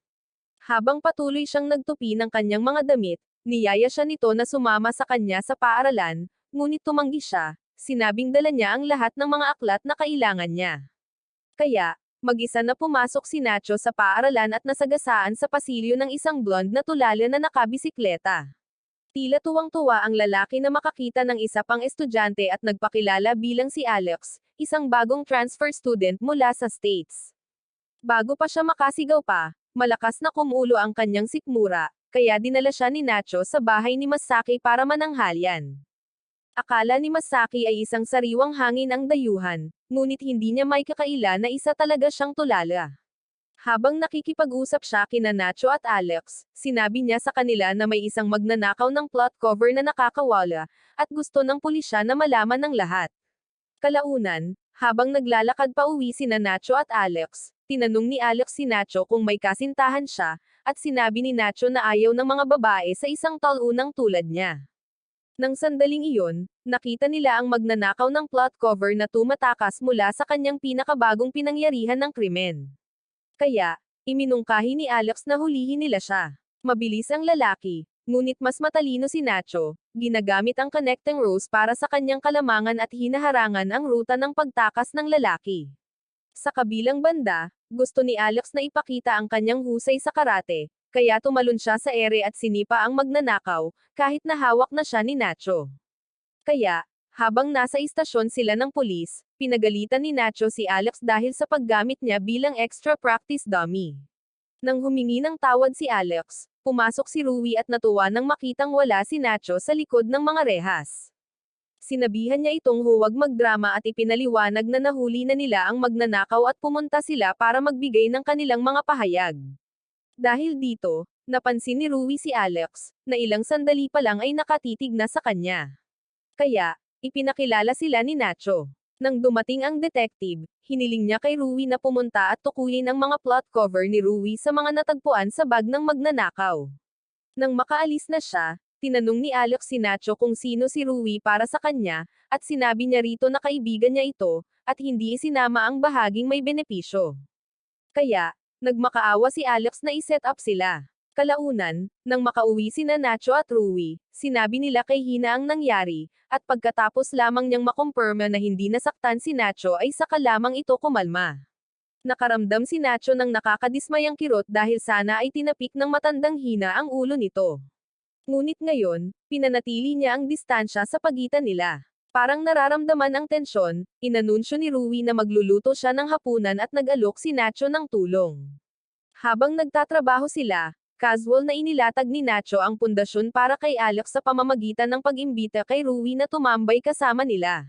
Habang patuloy siyang nagtupi ng kanyang mga damit, niyaya siya nito na sumama sa kanya sa paaralan, ngunit tumanggi siya, sinabing dala niya ang lahat ng mga aklat na kailangan niya. Kaya, mag-isa na pumasok si Nacho sa paaralan at nasagasaan sa pasilyo ng isang blonde na tulala na nakabisikleta. Tila tuwang-tuwa ang lalaki na makakita ng isa pang estudyante at nagpakilala bilang si Alex, isang bagong transfer student mula sa States. Bago pa siya makasigaw pa, malakas na kumulo ang kanyang sikmura, kaya dinala siya ni Nacho sa bahay ni Masaki para mananghalyan. Akala ni Masaki ay isang sariwang hangin ang dayuhan, ngunit hindi niya may kakaila na isa talaga siyang tulala. Habang nakikipag-usap siya kina Nacho at Alex, sinabi niya sa kanila na may isang magnanakaw ng plot cover na nakakawala, at gusto ng pulisya na malaman ng lahat. Kalaunan, habang naglalakad pa uwi sina Nacho at Alex, tinanong ni Alex si Nacho kung may kasintahan siya, at sinabi ni Nacho na ayaw ng mga babae sa isang talunang tulad niya. Nang sandaling iyon, nakita nila ang magnanakaw ng plot cover na tumatakas mula sa kanyang pinakabagong pinangyarihan ng krimen. Kaya, iminungkahi ni Alex na hulihin nila siya. Mabilis ang lalaki, ngunit mas matalino si Nacho, ginagamit ang connecting rose para sa kanyang kalamangan at hinaharangan ang ruta ng pagtakas ng lalaki. Sa kabilang banda, gusto ni Alex na ipakita ang kanyang husay sa karate, kaya tumalon siya sa ere at sinipa ang magnanakaw, kahit na hawak na siya ni Nacho. Kaya, habang nasa istasyon sila ng pulis, pinagalitan ni Nacho si Alex dahil sa paggamit niya bilang extra practice dummy. Nang humingi ng tawad si Alex, pumasok si Rui at natuwa nang makitang wala si Nacho sa likod ng mga rehas. Sinabihan niya itong huwag magdrama at ipinaliwanag na nahuli na nila ang magnanakaw at pumunta sila para magbigay ng kanilang mga pahayag. Dahil dito, napansin ni Rui si Alex, na ilang sandali pa lang ay nakatitig na sa kanya. Kaya, ipinakilala sila ni Nacho. Nang dumating ang detective, hiniling niya kay Rui na pumunta at tukuyin ang mga plot cover ni Rui sa mga natagpuan sa bag ng magnanakaw. Nang makaalis na siya, tinanong ni Alex si Nacho kung sino si Rui para sa kanya, at sinabi niya rito na kaibigan niya ito, at hindi isinama ang bahaging may benepisyo. Kaya, nagmakaawa si Alex na iset up sila. Kalaunan, nang makauwi sina Nacho at Rui, sinabi nila kay Hina ang nangyari, at pagkatapos lamang niyang makumpirma na hindi nasaktan si Nacho ay saka lamang ito kumalma. Nakaramdam si Nacho ng nakakadismayang kirot dahil sana ay tinapik ng matandang Hina ang ulo nito. Ngunit ngayon, pinanatili niya ang distansya sa pagitan nila. Parang nararamdaman ang tensyon, inanunsyo ni Rui na magluluto siya ng hapunan at nag-alok si Nacho ng tulong. Habang nagtatrabaho sila, casual na inilatag ni Nacho ang pundasyon para kay Alex sa pamamagitan ng pag-imbita kay Rui na tumambay kasama nila.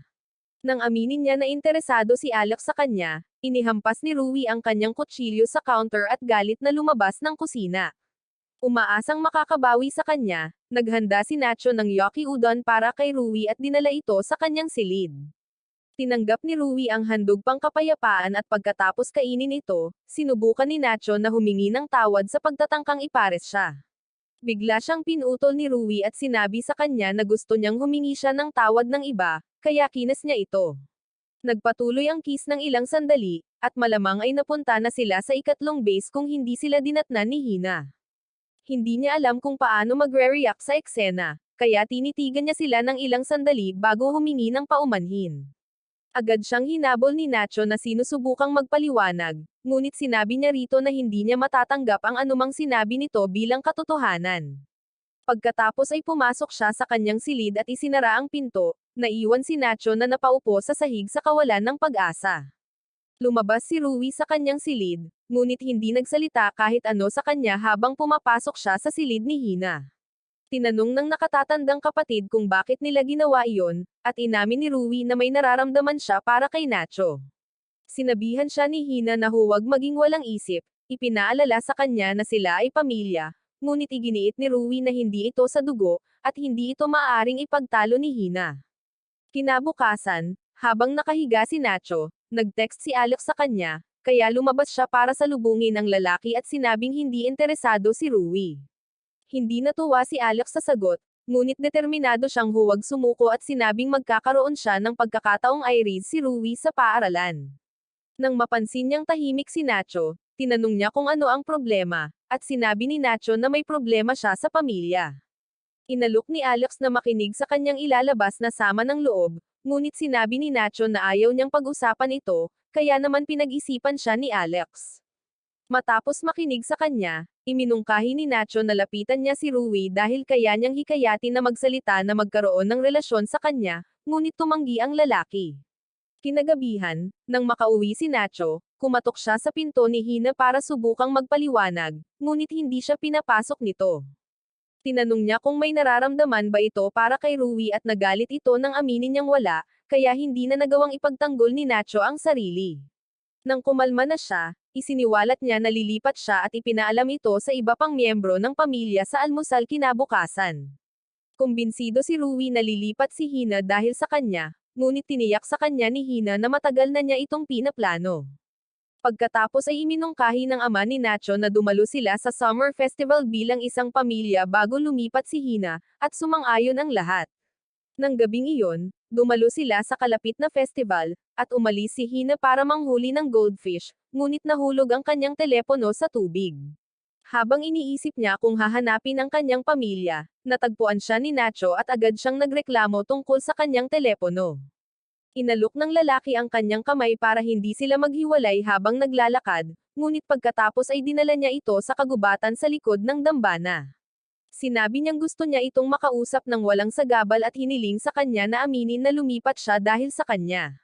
Nang aminin niya na interesado si Alex sa kanya, inihampas ni Rui ang kanyang kutsilyo sa counter at galit na lumabas ng kusina. Umaasang makakabawi sa kanya, naghanda si Nacho ng Yaki Udon para kay Rui at dinala ito sa kanyang silid. Tinanggap ni Rui ang handog pangkapayapaan at pagkatapos kainin ito, sinubukan ni Nacho na humingi ng tawad sa pagtatangkang ipares siya. Bigla siyang pinutol ni Rui at sinabi sa kanya na gusto niyang humingi siya ng tawad ng iba, kaya kinas niya ito. Nagpatuloy ang kiss ng ilang sandali, at malamang ay napunta na sila sa ikatlong base kung hindi sila dinatnan ni Hina. Hindi niya alam kung paano magre-react sa eksena, kaya tinitigan niya sila ng ilang sandali bago humingi ng paumanhin. Agad siyang hinabol ni Nacho na sinusubukang magpaliwanag, ngunit sinabi niya rito na hindi niya matatanggap ang anumang sinabi nito bilang katotohanan. Pagkatapos ay pumasok siya sa kanyang silid at isinara ang pinto, naiwan si Nacho na napaupo sa sahig sa kawalan ng pag-asa. Lumabas si Rui sa kanyang silid, ngunit hindi nagsalita kahit ano sa kanya habang pumapasok siya sa silid ni Hina. Tinanong ng nakatatandang kapatid kung bakit nila ginawa iyon, at inamin ni Rui na may nararamdaman siya para kay Nacho. Sinabihan siya ni Hina na huwag maging walang isip, ipinaalala sa kanya na sila ay pamilya, ngunit iginiit ni Rui na hindi ito sa dugo, at hindi ito maaaring ipagtalo ni Hina. Kinabukasan, habang nakahiga si Nacho, nag-text si Alex sa kanya, kaya lumabas siya para salubungin ang lalaki at sinabing hindi interesado si Rui. Hindi natuwa si Alex sa sagot, ngunit determinado siyang huwag sumuko at sinabing magkakaroon siya ng pagkakataong i-raise si Rui sa paaralan. Nang mapansin niyang tahimik si Nacho, tinanong niya kung ano ang problema, at sinabi ni Nacho na may problema siya sa pamilya. Inalok ni Alex na makinig sa kanyang ilalabas na sama ng loob, ngunit sinabi ni Nacho na ayaw niyang pag-usapan ito, kaya naman pinag-isipan siya ni Alex. Matapos makinig sa kanya, iminungkahi ni Nacho na lapitan niya si Rui dahil kaya niyang hikayatin na magsalita na magkaroon ng relasyon sa kanya, ngunit tumanggi ang lalaki. Kinagabihan, nang makauwi si Nacho, kumatok siya sa pinto ni Hina para subukang magpaliwanag, ngunit hindi siya pinapasok nito. Tinanong niya kung may nararamdaman ba ito para kay Rui at nagalit ito nang aminin niyang wala, kaya hindi na nagawang ipagtanggol ni Nacho ang sarili. Nang kumalma na siya, isiniwalat niya na lilipat siya at ipinaalam ito sa iba pang miyembro ng pamilya sa almusal kinabukasan. Kumbinsido si Rui na lilipat si Hina dahil sa kanya, ngunit tiniyak sa kanya ni Hina na matagal na niya itong pinaplano. Pagkatapos ay iminungkahi ng ama ni Nacho na dumalo sila sa Summer Festival bilang isang pamilya bago lumipat si Hina, at sumang-ayon ang lahat. Nang gabing iyon, dumalo sila sa kalapit na festival, at umalis si Hina para manghuli ng goldfish, ngunit nahulog ang kanyang telepono sa tubig. Habang iniisip niya kung hahanapin ang kanyang pamilya, natagpuan siya ni Nacho at agad siyang nagreklamo tungkol sa kanyang telepono. Inalok ng lalaki ang kanyang kamay para hindi sila maghiwalay habang naglalakad, ngunit pagkatapos ay dinala niya ito sa kagubatan sa likod ng dambana. Sinabi niyang gusto niya itong makausap ng walang sagabal at hiniling sa kanya na aminin na lumipat siya dahil sa kanya.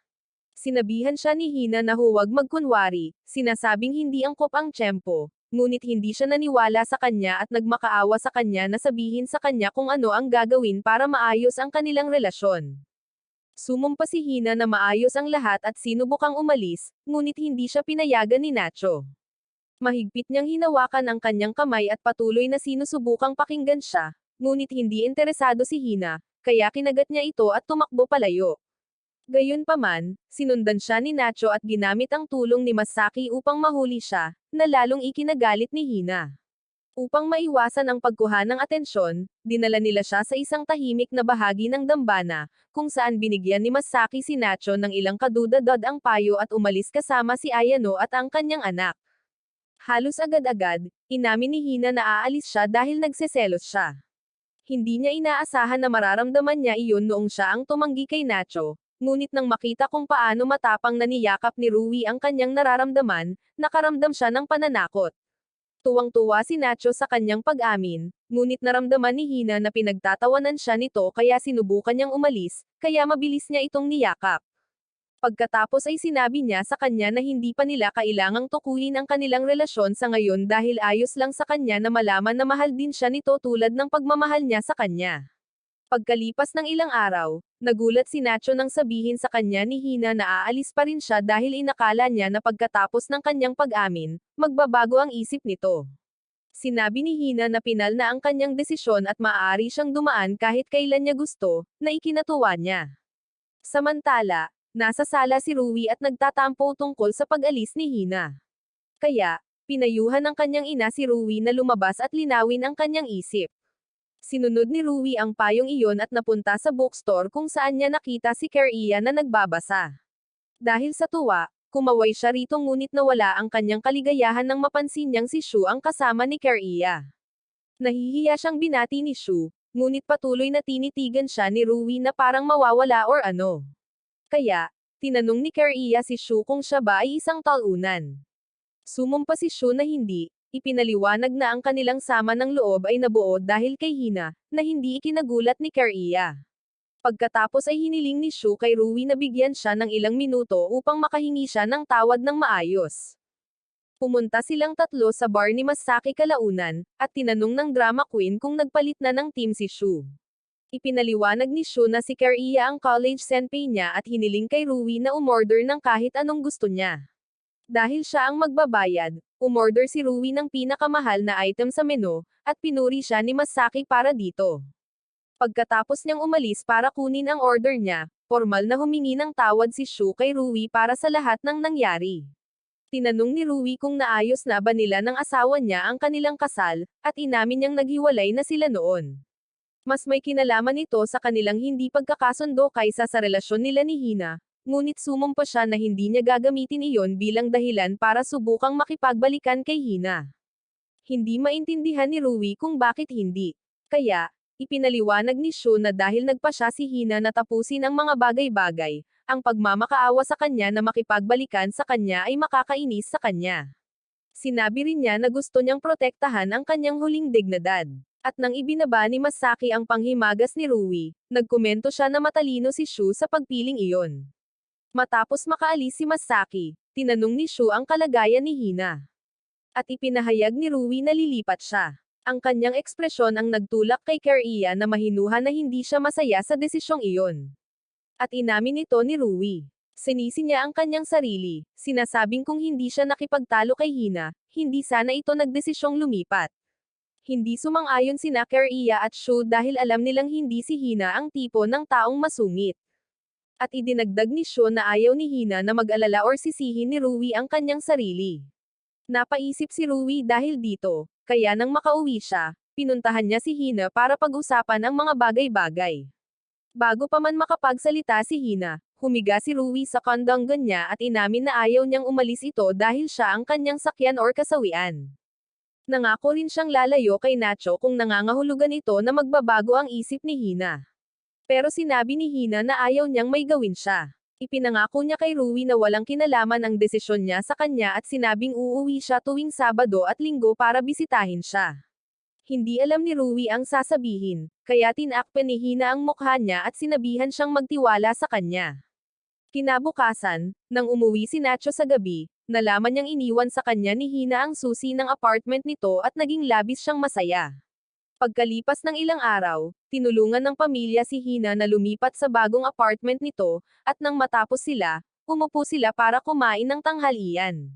Sinabihan siya ni Hina na huwag magkunwari, sinasabing hindi angkop ang tiyempo, ngunit hindi siya naniwala sa kanya at nagmakaawa sa kanya na sabihin sa kanya kung ano ang gagawin para maayos ang kanilang relasyon. Sumumpa si Hina na maayos ang lahat at sinubukang umalis, ngunit hindi siya pinayagan ni Nacho. Mahigpit niyang hinawakan ang kanyang kamay at patuloy na sinusubukang pakinggan siya, ngunit hindi interesado si Hina, kaya kinagat niya ito at tumakbo palayo. Gayunpaman, sinundan siya ni Nacho at ginamit ang tulong ni Masaki upang mahuli siya, na lalong ikinagalit ni Hina. Upang maiwasan ang pagkuha ng atensyon, dinala nila siya sa isang tahimik na bahagi ng dambana, kung saan binigyan ni Masaki si Nacho ng ilang kadudad ang payo at umalis kasama si Ayano at ang kanyang anak. Halos agad-agad, inamin ni Hina na aalis siya dahil nagseselos siya. Hindi niya inaasahan na mararamdaman niya iyon noong siya ang tumanggi kay Nacho, ngunit nang makita kung paano matapang na niyakap ni Rui ang kanyang nararamdaman, nakaramdam siya ng pananakot. Tuwang-tuwa si Nacho sa kanyang pag-amin, ngunit naramdaman ni Hina na pinagtatawanan siya nito kaya sinubukan niyang umalis, kaya mabilis niya itong niyakap. Pagkatapos ay sinabi niya sa kanya na hindi pa nila kailangang tukuyin ang kanilang relasyon sa ngayon dahil ayos lang sa kanya na malaman na mahal din siya nito tulad ng pagmamahal niya sa kanya. Pagkalipas ng ilang araw, nagulat si Nacho nang sabihin sa kanya ni Hina na aalis pa rin siya dahil inakala niya na pagkatapos ng kanyang pag-amin, magbabago ang isip nito. Sinabi ni Hina na pinal na ang kanyang desisyon at maaari siyang dumaan kahit kailan niya gusto, na ikinatuwa niya. Samantala, Nasa sala si Rui at nagtatampo tungkol sa pag-alis ni Hina. Kaya, pinayuhan ng kanyang ina si Rui na lumabas at linawin ang kanyang isip. Sinunod ni Rui ang payong iyon at napunta sa bookstore kung saan niya nakita si Keria na nagbabasa. Dahil sa tuwa, kumaway siya rito ngunit nawala ang kanyang kaligayahan nang mapansin niyang si Shu ang kasama ni Keria. Nahihiya siyang binati ni Shu, ngunit patuloy na tinitigan siya ni Rui na parang mawawala or ano. Kaya, tinanong ni Keria si Shu kung siya ba ay isang talunan. Sumumpa si Shu na hindi, ipinaliwanag na ang kanilang sama ng loob ay nabuo dahil kay Hina, na hindi ikinagulat ni Keria. Pagkatapos ay hiniling ni Shu kay Rui na bigyan siya ng ilang minuto upang makahingi siya ng tawad ng maayos. Pumunta silang tatlo sa bar ni Masaki kalaunan, at tinanong ng drama queen kung nagpalit na ng team si Shu. Ipinaliwanag ni Shu na si Keria ang college senpai niya at hiniling kay Rui na umorder ng kahit anong gusto niya. Dahil siya ang magbabayad, umorder si Rui ng pinakamahal na item sa menu, at pinuri siya ni Masaki para dito. Pagkatapos niyang umalis para kunin ang order niya, formal na humingi ng tawad si Shu kay Rui para sa lahat ng nangyari. Tinanong ni Rui kung naayos na ba nila ng asawa niya ang kanilang kasal, at inamin niyang naghiwalay na sila noon. Mas may kinalaman ito sa kanilang hindi pagkakasundo kaysa sa relasyon nila ni Hina, ngunit sumumpa siya na hindi niya gagamitin iyon bilang dahilan para subukang makipagbalikan kay Hina. Hindi maintindihan ni Rui kung bakit hindi. Kaya, ipinaliwanag ni Shu na dahil nagpa siya si Hina na tapusin ang mga bagay-bagay, ang pagmamakaawa sa kanya na makipagbalikan sa kanya ay makakainis sa kanya. Sinabi rin niya na gusto niyang protektahan ang kanyang huling dignidad. At nang ibinaba ni Masaki ang panghimagas ni Rui, nagkomento siya na matalino si Shu sa pagpiling iyon. Matapos makaalis si Masaki, tinanong ni Shu ang kalagayan ni Hina. At ipinahayag ni Rui na lilipat siya. Ang kanyang ekspresyon ang nagtulak kay Keria na mahinuha na hindi siya masaya sa desisyong iyon. At inamin ito ni Rui. Sinisi niya ang kanyang sarili, sinasabing kung hindi siya nakipagtalo kay Hina, hindi sana ito nagdesisyong lumipat. Hindi sumang-ayon sina Keria at Shu dahil alam nilang hindi si Hina ang tipo ng taong masungit. At idinagdag ni Shu na ayaw ni Hina na mag-alala or sisihin ni Rui ang kanyang sarili. Napaisip si Rui dahil dito, kaya nang makauwi siya, pinuntahan niya si Hina para pag-usapan ang mga bagay-bagay. Bago pa man makapagsalita si Hina, humiga si Rui sa kondongan niya at inamin na ayaw niyang umalis ito dahil siya ang kanyang sakyan or kasawian. Nangako rin siyang lalayo kay Nacho kung nangangahulugan ito na magbabago ang isip ni Hina. Pero sinabi ni Hina na ayaw niyang may gawin siya. Ipinangako niya kay Rui na walang kinalaman ang desisyon niya sa kanya at sinabing uuwi siya tuwing Sabado at Linggo para bisitahin siya. Hindi alam ni Rui ang sasabihin, kaya tinakpan ni Hina ang mukha niya at sinabihan siyang magtiwala sa kanya. Kinabukasan, nang umuwi si Nacho sa gabi, nalaman niyang iniwan sa kanya ni Hina ang susi ng apartment nito at naging labis siyang masaya. Pagkalipas ng ilang araw, tinulungan ng pamilya si Hina na lumipat sa bagong apartment nito, at nang matapos sila, umupo sila para kumain ng tanghalian.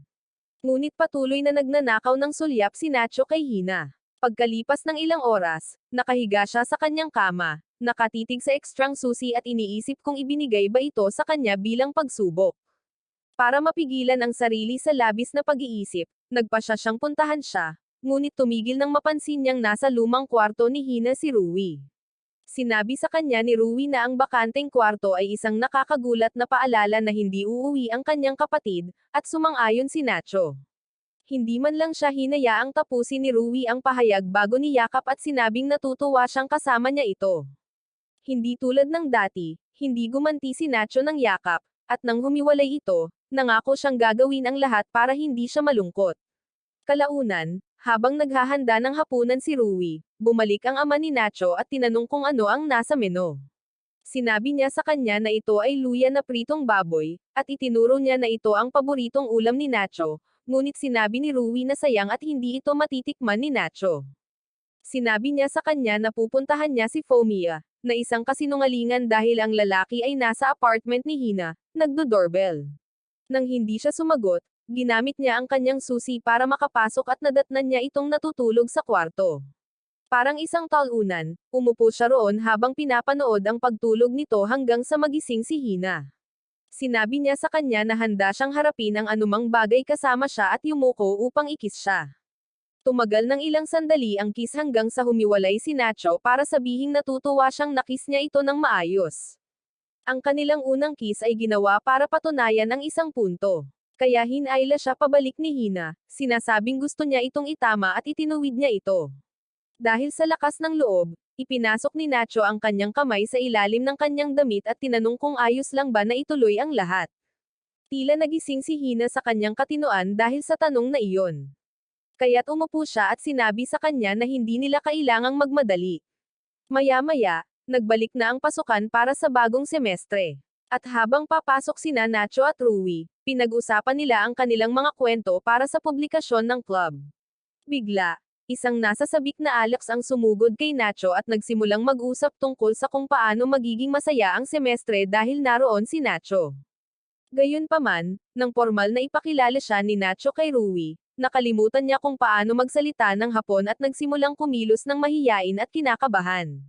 Ngunit patuloy na nagnanakaw ng sulyap si Nacho kay Hina. Pagkalipas ng ilang oras, nakahiga siya sa kanyang kama, nakatitig sa ekstrang susi at iniisip kung ibinigay ba ito sa kanya bilang pagsubok. Para mapigilan ang sarili sa labis na pag-iisip, nagpa siyang puntahan siya, ngunit tumigil nang mapansin niyang nasa lumang kwarto ni Hina si Rui. Sinabi sa kanya ni Rui na ang bakanteng kwarto ay isang nakakagulat na paalala na hindi uuwi ang kanyang kapatid, at sumang-ayon si Nacho. Hindi man lang siya hinayaang tapusin ni Rui ang pahayag bago niyakap at sinabing natutuwa siyang kasama niya ito. Hindi tulad ng dati, hindi gumanti si Nacho ng yakap, at nang humiwalay ito, nangako siyang gagawin ang lahat para hindi siya malungkot. Kalaunan, habang naghahanda ng hapunan si Rui, bumalik ang ama ni Nacho at tinanong kung ano ang nasa menu. Sinabi niya sa kanya na ito ay luya na pritong baboy, at itinuro niya na ito ang paboritong ulam ni Nacho, ngunit sinabi ni Rui na sayang at hindi ito matitikman ni Nacho. Sinabi niya sa kanya na pupuntahan niya si Fomia, na isang kasinungalingan dahil ang lalaki ay nasa apartment ni Hina, nagdo-doorbell. Nang hindi siya sumagot, ginamit niya ang kanyang susi para makapasok at nadatnan niya itong natutulog sa kwarto. Parang isang talunan, umupo siya roon habang pinapanood ang pagtulog nito hanggang sa magising si Hina. Sinabi niya sa kanya na handa siyang harapin ang anumang bagay kasama siya at yumuko upang ikis siya. Tumagal ng ilang sandali ang kiss hanggang sa humiwalay si Nacho para sabihing natutuwa siyang nakis niya ito ng maayos. Ang kanilang unang kiss ay ginawa para patunayan ang isang punto. Kaya hinayla siya pabalik ni Hina, sinasabing gusto niya itong itama at itinuwid niya ito. Dahil sa lakas ng loob, ipinasok ni Nacho ang kanyang kamay sa ilalim ng kanyang damit at tinanong kung ayos lang ba na ituloy ang lahat. Tila nagising si Hina sa kanyang katinoan dahil sa tanong na iyon. Kaya't umupo siya at sinabi sa kanya na hindi nila kailangang magmadali. Maya-maya, nagbalik na ang pasukan para sa bagong semestre. At habang papasok sina Nacho at Rui, pinag-usapan nila ang kanilang mga kwento para sa publikasyon ng club. Bigla, isang nasa sabik na Alex ang sumugod kay Nacho at nagsimulang mag-usap tungkol sa kung paano magiging masaya ang semestre dahil naroon si Nacho. Gayunpaman, nang formal na ipakilala siya ni Nacho kay Rui, nakalimutan niya kung paano magsalita ng Hapon at nagsimulang kumilos ng mahiyain at kinakabahan.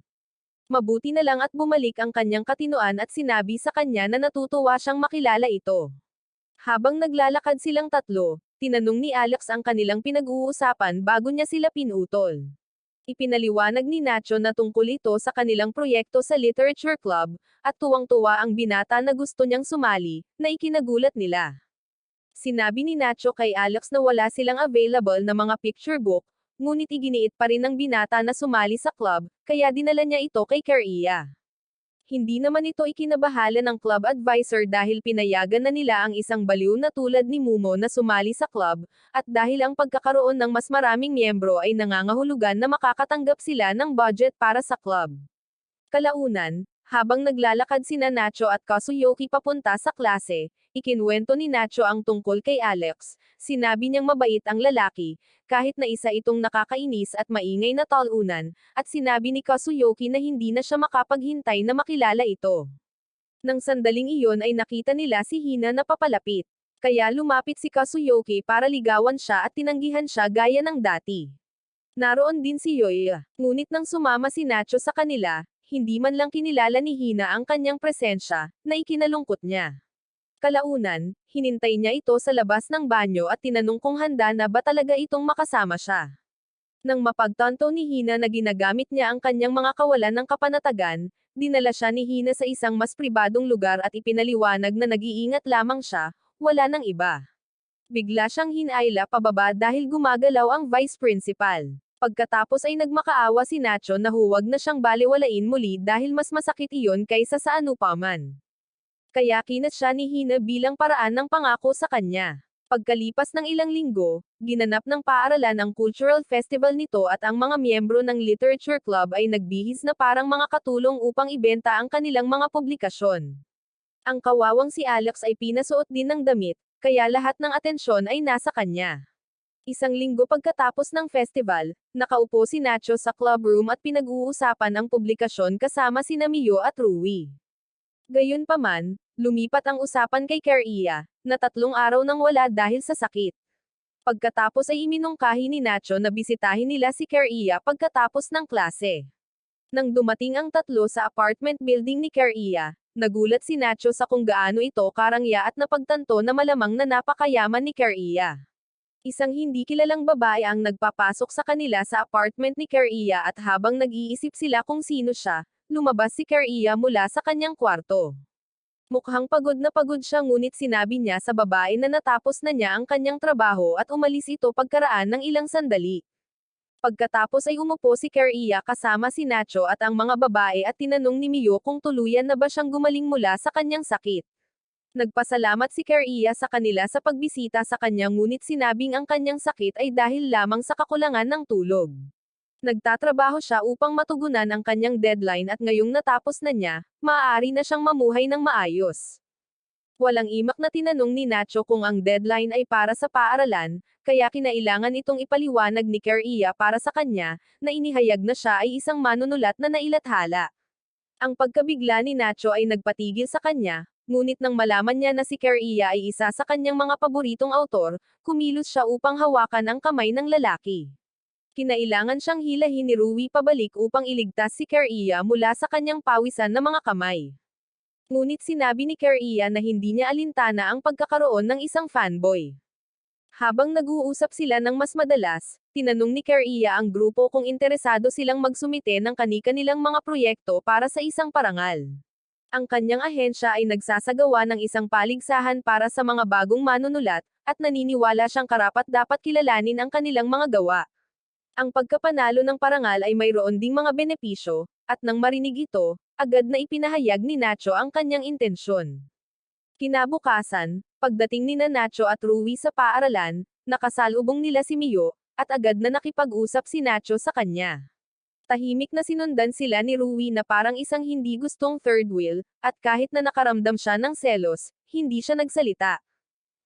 Mabuti na lang at bumalik ang kanyang katinoan at sinabi sa kanya na natutuwa siyang makilala ito. Habang naglalakad silang tatlo, tinanong ni Alex ang kanilang pinag-uusapan bago niya sila pinutol. Ipinaliwanag ni Nacho na tungkol ito sa kanilang proyekto sa Literature Club, at tuwang-tuwa ang binata na gusto niyang sumali, na ikinagulat nila. Sinabi ni Nacho kay Alex na wala silang available na mga picture book, ngunit iginiit pa rin ng binata na sumali sa club, kaya dinala niya ito kay Keria. Hindi naman ito ikinabahala ng club advisor dahil pinayagan na nila ang isang baliw na tulad ni Mumo na sumali sa club, at dahil ang pagkakaroon ng mas maraming miyembro ay nangangahulugan na makakatanggap sila ng budget para sa club. Kalaunan, habang naglalakad sina Nacho at Kazuyoki papunta sa klase, ikinwento ni Nacho ang tungkol kay Alex, sinabi niyang mabait ang lalaki, kahit na isa itong nakakainis at maingay na talunan, at sinabi ni Kazuyoki na hindi na siya makapaghintay na makilala ito. Nang sandaling iyon ay nakita nila si Hina na papalapit. Kaya lumapit si Kazuyoki para ligawan siya at tinanggihan siya gaya ng dati. Naroon din si Yoya, ngunit nang sumama si Nacho sa kanila, hindi man lang kinilala ni Hina ang kanyang presensya, na ikinalungkot niya. Kalaunan, hinintay niya ito sa labas ng banyo at tinanong kung handa na ba talaga itong makasama siya. Nang mapagtanto ni Hina na ginagamit niya ang kanyang mga kawalan ng kapanatagan, dinala siya ni Hina sa isang mas pribadong lugar at ipinaliwanag na nag-iingat lamang siya, wala nang iba. Bigla siyang hinayla pababa dahil gumagalaw ang vice principal. Pagkatapos ay nagmakaawa si Nacho na huwag na siyang balewalain muli dahil mas masakit iyon kaysa sa anupaman. Kaya kinat siya ni Hina bilang paraan ng pangako sa kanya. Pagkalipas ng ilang linggo, ginanap ng paaralan ang cultural festival nito at ang mga miyembro ng Literature Club ay nagbihis na parang mga katulong upang ibenta ang kanilang mga publikasyon. Ang kawawang si Alex ay pinasuot din ng damit, kaya lahat ng atensyon ay nasa kanya. Isang linggo pagkatapos ng festival, nakaupo si Nacho sa club room at pinag-uusapan ang publikasyon kasama sina Mio at Rui. Gayunpaman, lumipat ang usapan kay Keria, na 3 araw nang wala dahil sa sakit. Pagkatapos ay iminungkahi ni Nacho na bisitahin nila si Keria pagkatapos ng klase. Nang dumating ang tatlo sa apartment building ni Keria, nagulat si Nacho sa kung gaano ito karangya at napagtanto na malamang na napakayaman ni Keria. Isang hindi kilalang babae ang nagpapasok sa kanila sa apartment ni Keria at habang nag-iisip sila kung sino siya, lumabas si Keria mula sa kanyang kwarto. Mukhang pagod na pagod siya ngunit sinabi niya sa babae na natapos na niya ang kanyang trabaho at umalis ito pagkaraan ng ilang sandali. Pagkatapos ay umupo si Keria kasama si Nacho at ang mga babae at tinanong ni Mio kung tuluyan na ba siyang gumaling mula sa kanyang sakit. Nagpasalamat si Keria sa kanila sa pagbisita sa kanya ngunit sinabing ang kanyang sakit ay dahil lamang sa kakulangan ng tulog. Nagtatrabaho siya upang matugunan ang kanyang deadline at ngayong natapos na niya, maaari na siyang mamuhay ng maayos. Walang imak na tinanong ni Nacho kung ang deadline ay para sa paaralan, kaya kinailangan itong ipaliwanag ni Keria para sa kanya, na inihayag na siya ay isang manunulat na nailathala. Ang pagkabigla ni Nacho ay nagpatigil sa kanya, ngunit nang malaman niya na si Keria ay isa sa kanyang mga paboritong autor, kumilos siya upang hawakan ang kamay ng lalaki. Kinailangan siyang hilahin ni Rui pabalik upang iligtas si Keria mula sa kanyang pawisan na mga kamay. Ngunit sinabi ni Kariya na hindi niya alintana ang pagkakaroon ng isang fanboy. Habang nag-uusap sila ng mas madalas, tinanong ni Kariya ang grupo kung interesado silang magsumite ng kani-kanilang mga proyekto para sa isang parangal. Ang kanyang ahensya ay nagsasagawa ng isang paligsahan para sa mga bagong manunulat, at naniniwala siyang karapat-dapat kilalanin ang kanilang mga gawa. Ang pagkapanalo ng parangal ay mayroon ding mga benepisyo, at nang marinig ito, agad na ipinahayag ni Nacho ang kanyang intensyon. Kinabukasan, pagdating ni Nacho at Rui sa paaralan, nakasalubong nila si Mio, at agad na nakipag-usap si Nacho sa kanya. Tahimik na sinundan sila ni Rui na parang isang hindi gustong third wheel, at kahit na nakaramdam siya ng selos, hindi siya nagsalita.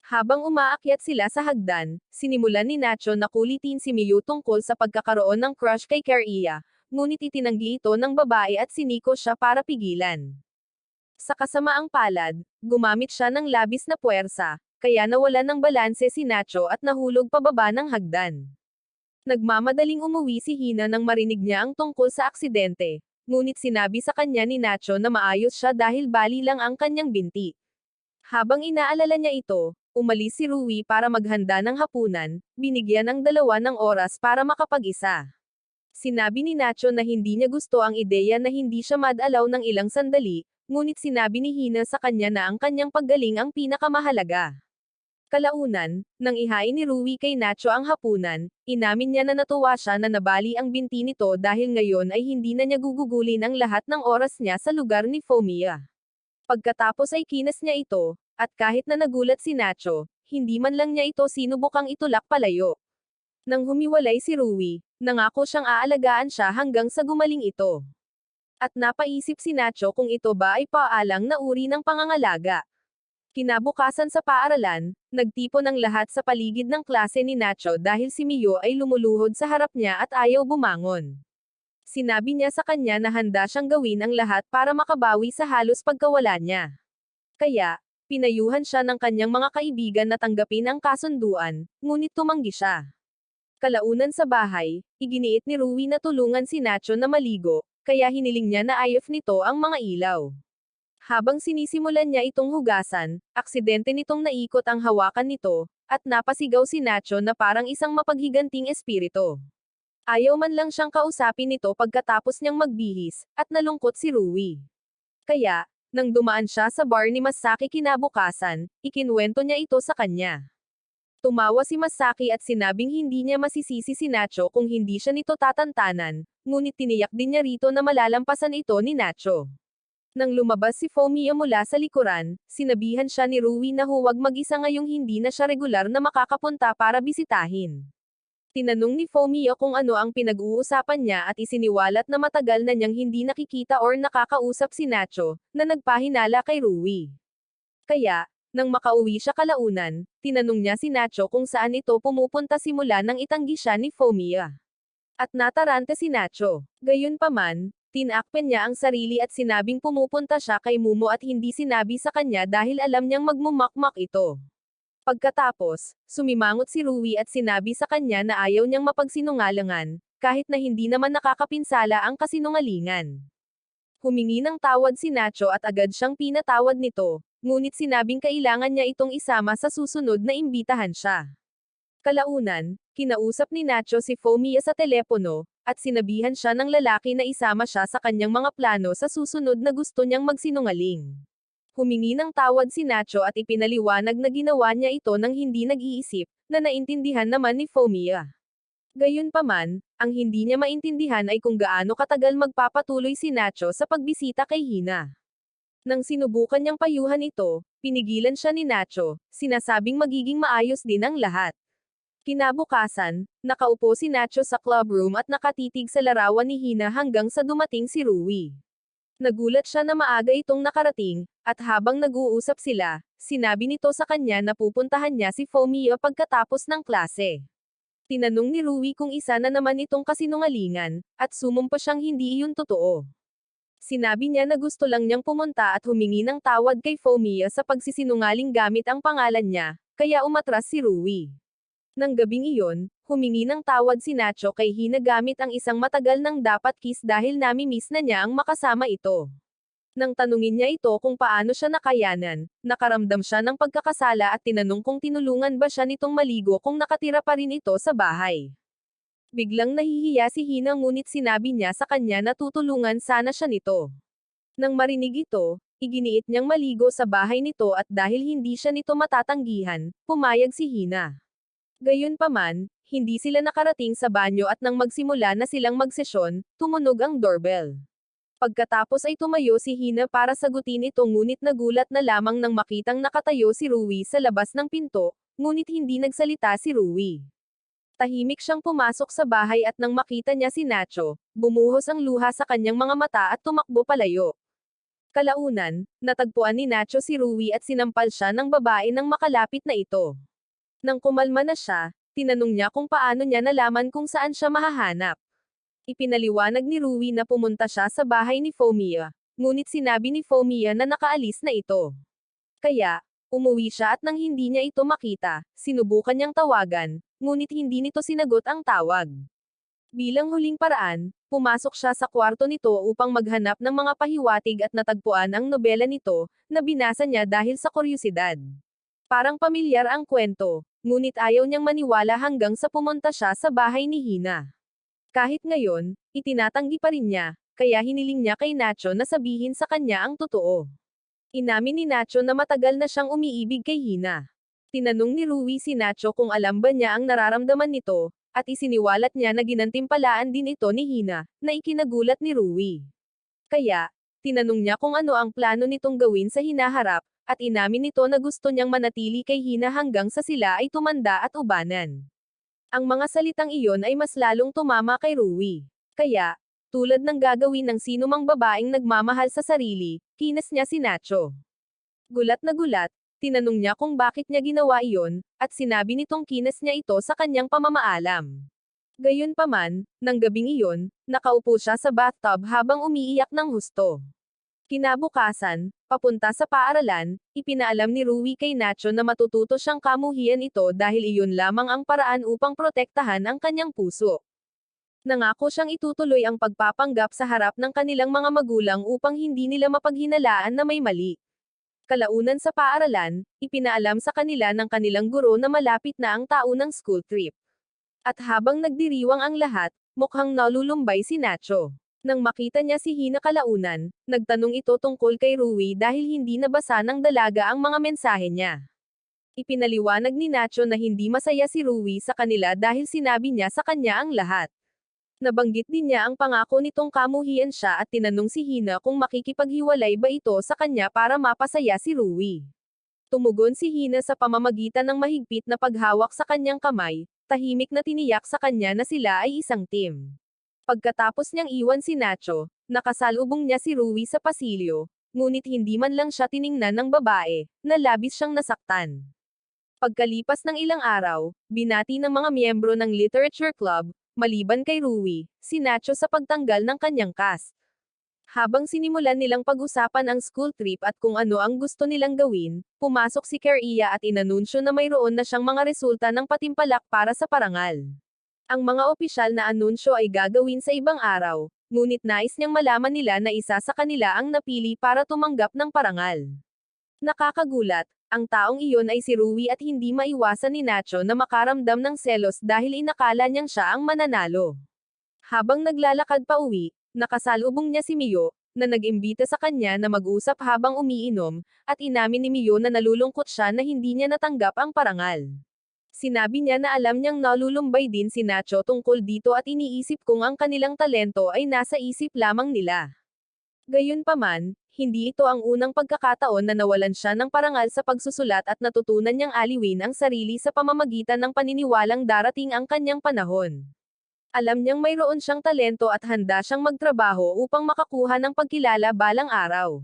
Habang umaakyat sila sa hagdan, sinimulan ni Nacho na kulitin si Miyu tungkol sa pagkakaroon ng crush kay Kariya, ngunit itinanggi ito ng babae at siniko siya para pigilan. Sa kasamaang palad, gumamit siya ng labis na puwersa, kaya nawalan ng balanse si Nacho at nahulog pababa ng hagdan. Nagmamadaling umuwi si Hina nang marinig niya ang tungkol sa aksidente, ngunit sinabi sa kanya ni Nacho na maayos siya dahil bali lang ang kanyang binti. Habang inaalala niya ito, umalis si Rui para maghanda ng hapunan, binigyan ng 2 oras para makapag-isa. Sinabi ni Nacho na hindi niya gusto ang ideya na hindi siya madalaw ng ilang sandali, ngunit sinabi ni Hina sa kanya na ang kanyang paggaling ang pinakamahalaga. Kalaunan, nang ihain ni Rui kay Nacho ang hapunan, inamin niya na natuwa siya na nabali ang binti nito dahil ngayon ay hindi na niya gugugulin ang lahat ng oras niya sa lugar ni Fomia. Pagkatapos ay kinas niya ito, at kahit na nagulat si Nacho, hindi man lang niya ito sinubukang itulak palayo. Nang humiwalay si Rui, nangako siyang aalagaan siya hanggang sa gumaling ito. At napaisip si Nacho kung ito ba ay paalang na uri ng pangangalaga. Kinabukasan sa paaralan, nagtipon ang lahat sa paligid ng klase ni Nacho dahil si Mio ay lumuluhod sa harap niya at ayaw bumangon. Sinabi niya sa kanya na handa siyang gawin ang lahat para makabawi sa halos pagkawala niya. Kaya, pinayuhan siya ng kanyang mga kaibigan na tanggapin ang kasunduan, ngunit tumanggi siya. Kalaunan sa bahay, iginiit ni Rui na tulungan si Nacho na maligo, kaya hiniling niya na ayos nito ang mga ilaw. Habang sinisimulan niya itong hugasan, aksidente nitong naikot ang hawakan nito, at napasigaw si Nacho na parang isang mapaghiganting espiritu. Ayaw man lang siyang kausapin nito pagkatapos niyang magbihis, at nalungkot si Rui. Kaya, nang dumaan siya sa bar ni Masaki kinabukasan, ikinuwento niya ito sa kanya. Tumawa si Masaki at sinabing hindi niya masisisi si Nacho kung hindi siya nito tatantanan, ngunit tiniyak din niya rito na malalampasan ito ni Nacho. Nang lumabas si Fomia mula sa likuran, sinabihan siya ni Rui na huwag mag-isa ngayong hindi na siya regular na makakapunta para bisitahin. Tinanong ni Fomia kung ano ang pinag-uusapan niya at isiniwalat na matagal na niyang hindi nakikita or nakakausap si Nacho, na nagpahinala kay Rui. Kaya, nang makauwi siya kalaunan, tinanong niya si Nacho kung saan ito pumupunta simula nang itanggi siya ni Fomia. At natarante si Nacho. Gayunpaman, tinakpen niya ang sarili at sinabing pumupunta siya kay Mumo at hindi sinabi sa kanya dahil alam niyang magmumakmak ito. Pagkatapos, sumimangot si Rui at sinabi sa kanya na ayaw niyang mapagsinungalingan, kahit na hindi naman nakakapinsala ang kasinungalingan. Humingi ng tawad si Nacho at agad siyang pinatawad nito, ngunit sinabing kailangan niya itong isama sa susunod na imbitahan siya. Kalaunan, kinausap ni Nacho si Fomia sa telepono, at sinabihan siya ng lalaki na isama siya sa kanyang mga plano sa susunod na gusto niyang magsinungaling. Humingi ng tawad si Nacho at ipinaliwanag na ginawa niya ito nang hindi nag-iisip, na naintindihan naman ni Fomia. Gayunpaman, ang hindi niya maintindihan ay kung gaano katagal magpapatuloy si Nacho sa pagbisita kay Hina. Nang sinubukan niyang payuhan ito, pinigilan siya ni Nacho, sinasabing magiging maayos din ang lahat. Kinabukasan, nakaupo si Nacho sa club room at nakatitig sa larawan ni Hina hanggang sa dumating si Rui. Nagulat siya na maaga itong nakarating, at habang nag-uusap sila, sinabi nito sa kanya na pupuntahan niya si Fomia pagkatapos ng klase. Tinanong ni Rui kung isa na naman itong kasinungalingan, at sumumpa siyang hindi iyon totoo. Sinabi niya na gusto lang niyang pumunta at humingi ng tawad kay Fomia sa pagsisinungaling gamit ang pangalan niya, kaya umatras si Rui. Nang gabing iyon, humingi ng tawad si Nacho kay Hina gamit ang isang matagal nang dapat kiss dahil nami-miss na niya ang makasama ito. Nang tanungin niya ito kung paano siya nakayanan, nakaramdam siya ng pagkakasala at tinanong kung tinulungan ba siya nitong maligo kung nakatira pa rin ito sa bahay. Biglang nahihiya si Hina ngunit sinabi niya sa kanya na tutulungan sana siya nito. Nang marinig ito, iginiit niyang maligo sa bahay nito at dahil hindi siya nito matatanggihan, pumayag si Hina. Gayunpaman, hindi sila nakarating sa banyo at nang magsimula na silang magsesyon, tumunog ang doorbell. Pagkatapos ay tumayo si Hina para sagutin ito ngunit nagulat na lamang nang makitang nakatayo si Rui sa labas ng pinto, ngunit hindi nagsalita si Rui. Tahimik siyang pumasok sa bahay at nang makita niya si Nacho, bumuhos ang luha sa kanyang mga mata at tumakbo palayo. Kalaunan, natagpuan ni Nacho si Rui at sinampal siya ng babae nang makalapit na ito. Nang kumalma na siya, tinanong niya kung paano niya nalaman kung saan siya mahahanap. Ipinaliwanag ni Rui na pumunta siya sa bahay ni Fomia, ngunit sinabi ni Fomia na nakaalis na ito. Kaya, umuwi siya at nang hindi niya ito makita, sinubukan niyang tawagan, ngunit hindi nito sinagot ang tawag. Bilang huling paraan, pumasok siya sa kwarto nito upang maghanap ng mga pahiwatig at natagpuan ang nobela nito, na binasa niya dahil sa kuryosidad. Parang pamilyar ang kwento, ngunit ayaw niyang maniwala hanggang sa pumunta siya sa bahay ni Hina. Kahit ngayon, itinatanggi pa rin niya, kaya hiniling niya kay Nacho na sabihin sa kanya ang totoo. Inamin ni Nacho na matagal na siyang umiibig kay Hina. Tinanong ni Rui si Nacho kung alam ba niya ang nararamdaman nito, at isiniwalat niya na ginantimpalaan din ito ni Hina, na ikinagulat ni Rui. Kaya, tinanong niya kung ano ang plano nitong gawin sa hinaharap, at inamin nito na gusto niyang manatili kay Hina hanggang sa sila ay tumanda at ubanan. Ang mga salitang iyon ay mas lalong tumama kay Rui. Kaya, tulad ng gagawin ng sinumang babaeng nagmamahal sa sarili, kinas niya si Nacho. Gulat na gulat, tinanong niya kung bakit niya ginawa iyon, at sinabi nitong kinas niya ito sa kanyang pamamaalam. Gayunpaman, nang gabing iyon, nakaupo siya sa bathtub habang umiiyak ng husto. Kinabukasan, papunta sa paaralan, ipinaalam ni Rui kay Nacho na matututo siyang kamuhian ito dahil iyon lamang ang paraan upang protektahan ang kanyang puso. Nangako siyang itutuloy ang pagpapanggap sa harap ng kanilang mga magulang upang hindi nila mapaghinalaan na may mali. Kalaunan sa paaralan, ipinaalam sa kanila ng kanilang guro na malapit na ang taunang school trip. At habang nagdiriwang ang lahat, mukhang nalulumbay si Nacho. Nang makita niya si Hina kalaunan, nagtanong ito tungkol kay Rui dahil hindi nabasa ng dalaga ang mga mensahe niya. Ipinaliwanag ni Nacho na hindi masaya si Rui sa kanila dahil sinabi niya sa kanya ang lahat. Nabanggit din niya ang pangako nitong kamuhian siya at tinanong si Hina kung makikipaghiwalay ba ito sa kanya para mapasaya si Rui. Tumugon si Hina sa pamamagitan ng mahigpit na paghawak sa kanyang kamay, tahimik na tiniyak sa kanya na sila ay isang team. Pagkatapos niyang iwan si Nacho, nakasalubong niya si Rui sa pasilyo, ngunit hindi man lang siya tiningnan ng babae, na labis siyang nasaktan. Pagkalipas ng ilang araw, binati ng mga miyembro ng literature club, maliban kay Rui, si Nacho sa pagtanggal ng kanyang cast. Habang sinimulan nilang pag-usapan ang school trip at kung ano ang gusto nilang gawin, pumasok si Keria at inanunsyo na mayroon na siyang mga resulta ng patimpalak para sa parangal. Ang mga opisyal na anunsyo ay gagawin sa ibang araw, ngunit nais niyang malaman nila na isa sa kanila ang napili para tumanggap ng parangal. Nakakagulat, ang taong iyon ay si Rui at hindi maiwasan ni Nacho na makaramdam ng selos dahil inakala niyang siya ang mananalo. Habang naglalakad pa uwi, nakasalubong niya si Mio, na nag-imbita sa kanya na mag-usap habang umiinom, at inamin ni Mio na nalulungkot siya na hindi niya natanggap ang parangal. Sinabi niya na alam niyang nalulumbay din si Nacho tungkol dito at iniisip kung ang kanilang talento ay nasa isip lamang nila. Gayunpaman, hindi ito ang unang pagkakataon na nawalan siya ng parangal sa pagsusulat at natutunan niyang aliwin ang sarili sa pamamagitan ng paniniwalang darating ang kanyang panahon. Alam niyang mayroon siyang talento at handa siyang magtrabaho upang makakuha ng pagkilala balang araw.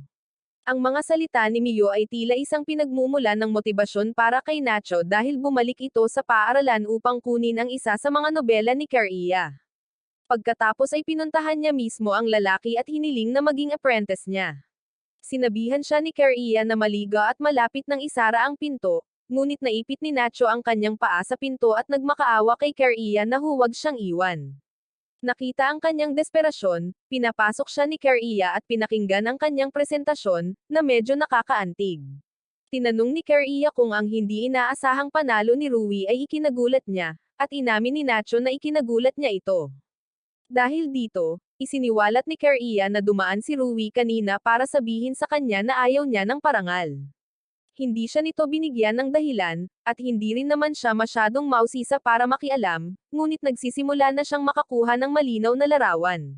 Ang mga salita ni Mio ay tila isang pinagmumulan ng motibasyon para kay Nacho dahil bumalik ito sa paaralan upang kunin ang isa sa mga nobela ni Keria. Pagkatapos ay pinuntahan niya mismo ang lalaki at hiniling na maging apprentice niya. Sinabihan siya ni Keria na maliga at malapit nang isara ang pinto, ngunit naipit ni Nacho ang kanyang paa sa pinto at nagmakaawa kay Keria na huwag siyang iwan. Nakita ang kanyang desperasyon, pinapasok siya ni Keria at pinakinggan ang kanyang presentasyon, na medyo nakakaantig. Tinanong ni Keria kung ang hindi inaasahang panalo ni Rui ay ikinagulat niya, at inamin ni Nacho na ikinagulat niya ito. Dahil dito, isiniwalat ni Keria na dumaan si Rui kanina para sabihin sa kanya na ayaw niya ng parangal. Hindi siya nito binigyan ng dahilan, at hindi rin naman siya masyadong mausisa para makialam, ngunit nagsisimula na siyang makakuha ng malinaw na larawan.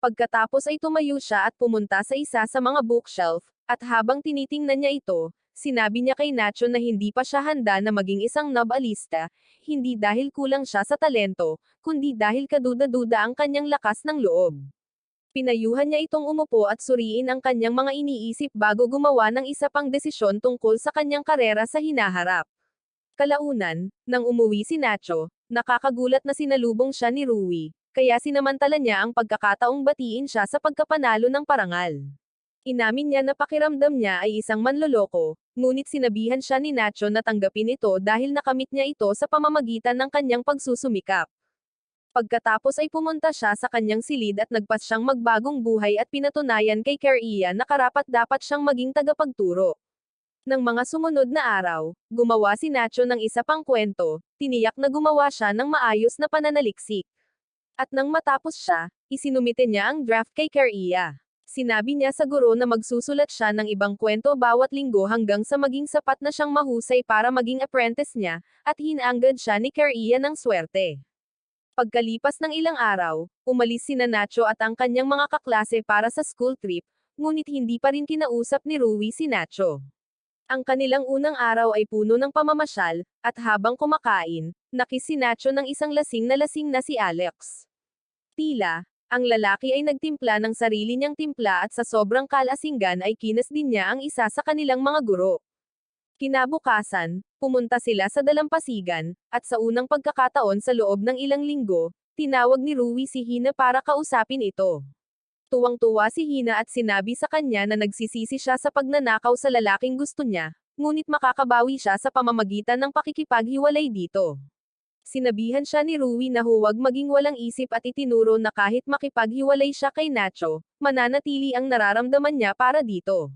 Pagkatapos ay tumayo siya at pumunta sa isa sa mga bookshelf, at habang tinitingnan niya ito, sinabi niya kay Nacho na hindi pa siya handa na maging isang novelista, hindi dahil kulang siya sa talento, kundi dahil kaduda-duda ang kanyang lakas ng loob. Pinayuhan niya itong umupo at suriin ang kanyang mga iniisip bago gumawa ng isa pang desisyon tungkol sa kanyang karera sa hinaharap. Kalaunan, nang umuwi si Nacho, nakakagulat na sinalubong siya ni Rui, kaya sinamantala niya ang pagkakataong batiin siya sa pagkapanalo ng parangal. Inamin niya na pakiramdam niya ay isang manloloko, ngunit sinabihan siya ni Nacho na tanggapin ito dahil nakamit niya ito sa pamamagitan ng kanyang pagsusumikap. Pagkatapos ay pumunta siya sa kanyang silid at nagpas siyang magbagong buhay at pinatunayan kay Keria na karapat-dapat siyang maging tagapagturo. Nang mga sumunod na araw, gumawa si Nacho ng isa pang kwento, tiniyak na gumawa siya ng maayos na pananaliksik. At nang matapos siya, isinumite niya ang draft kay Keria. Sinabi niya sa guro na magsusulat siya ng ibang kwento bawat linggo hanggang sa maging sapat na siyang mahusay para maging apprentice niya, at hinanggad siya ni Keria ng swerte. Pagkalipas ng ilang araw, umalis sina Nacho at ang kanyang mga kaklase para sa school trip, ngunit hindi pa rin kinausap ni Rui si Nacho. Ang kanilang unang araw ay puno ng pamamasyal, at habang kumakain, nakis si Nacho ng isang lasing na si Alex. Tila, ang lalaki ay nagtimpla ng sarili niyang timpla at sa sobrang kalasinggan ay kinas din niya ang isa sa kanilang mga guro. Kinabukasan, pumunta sila sa dalampasigan, at sa unang pagkakataon sa loob ng ilang linggo, tinawag ni Rui si Hina para kausapin ito. Tuwang-tuwa si Hina at sinabi sa kanya na nagsisisi siya sa pagnanakaw sa lalaking gusto niya, ngunit makakabawi siya sa pamamagitan ng pakikipaghiwalay dito. Sinabihan siya ni Rui na huwag maging walang isip at itinuro na kahit makipaghiwalay siya kay Nacho, mananatili ang nararamdaman niya para dito.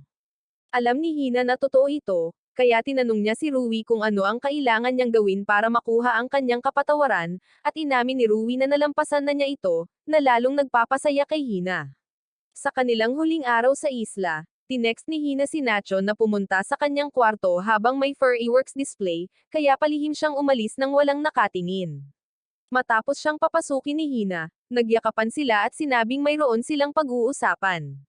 Alam ni Hina na totoo ito, kaya tinanong niya si Rui kung ano ang kailangan niyang gawin para makuha ang kanyang kapatawaran, at inamin ni Rui na nalampasan na niya ito, na lalong nagpapasaya kay Hina. Sa kanilang huling araw sa isla, tinext ni Hina si Nacho na pumunta sa kanyang kwarto habang may fireworks display, kaya palihim siyang umalis nang walang nakatingin. Matapos siyang papasukin ni Hina, nagyakapan sila at sinabing mayroon silang pag-uusapan.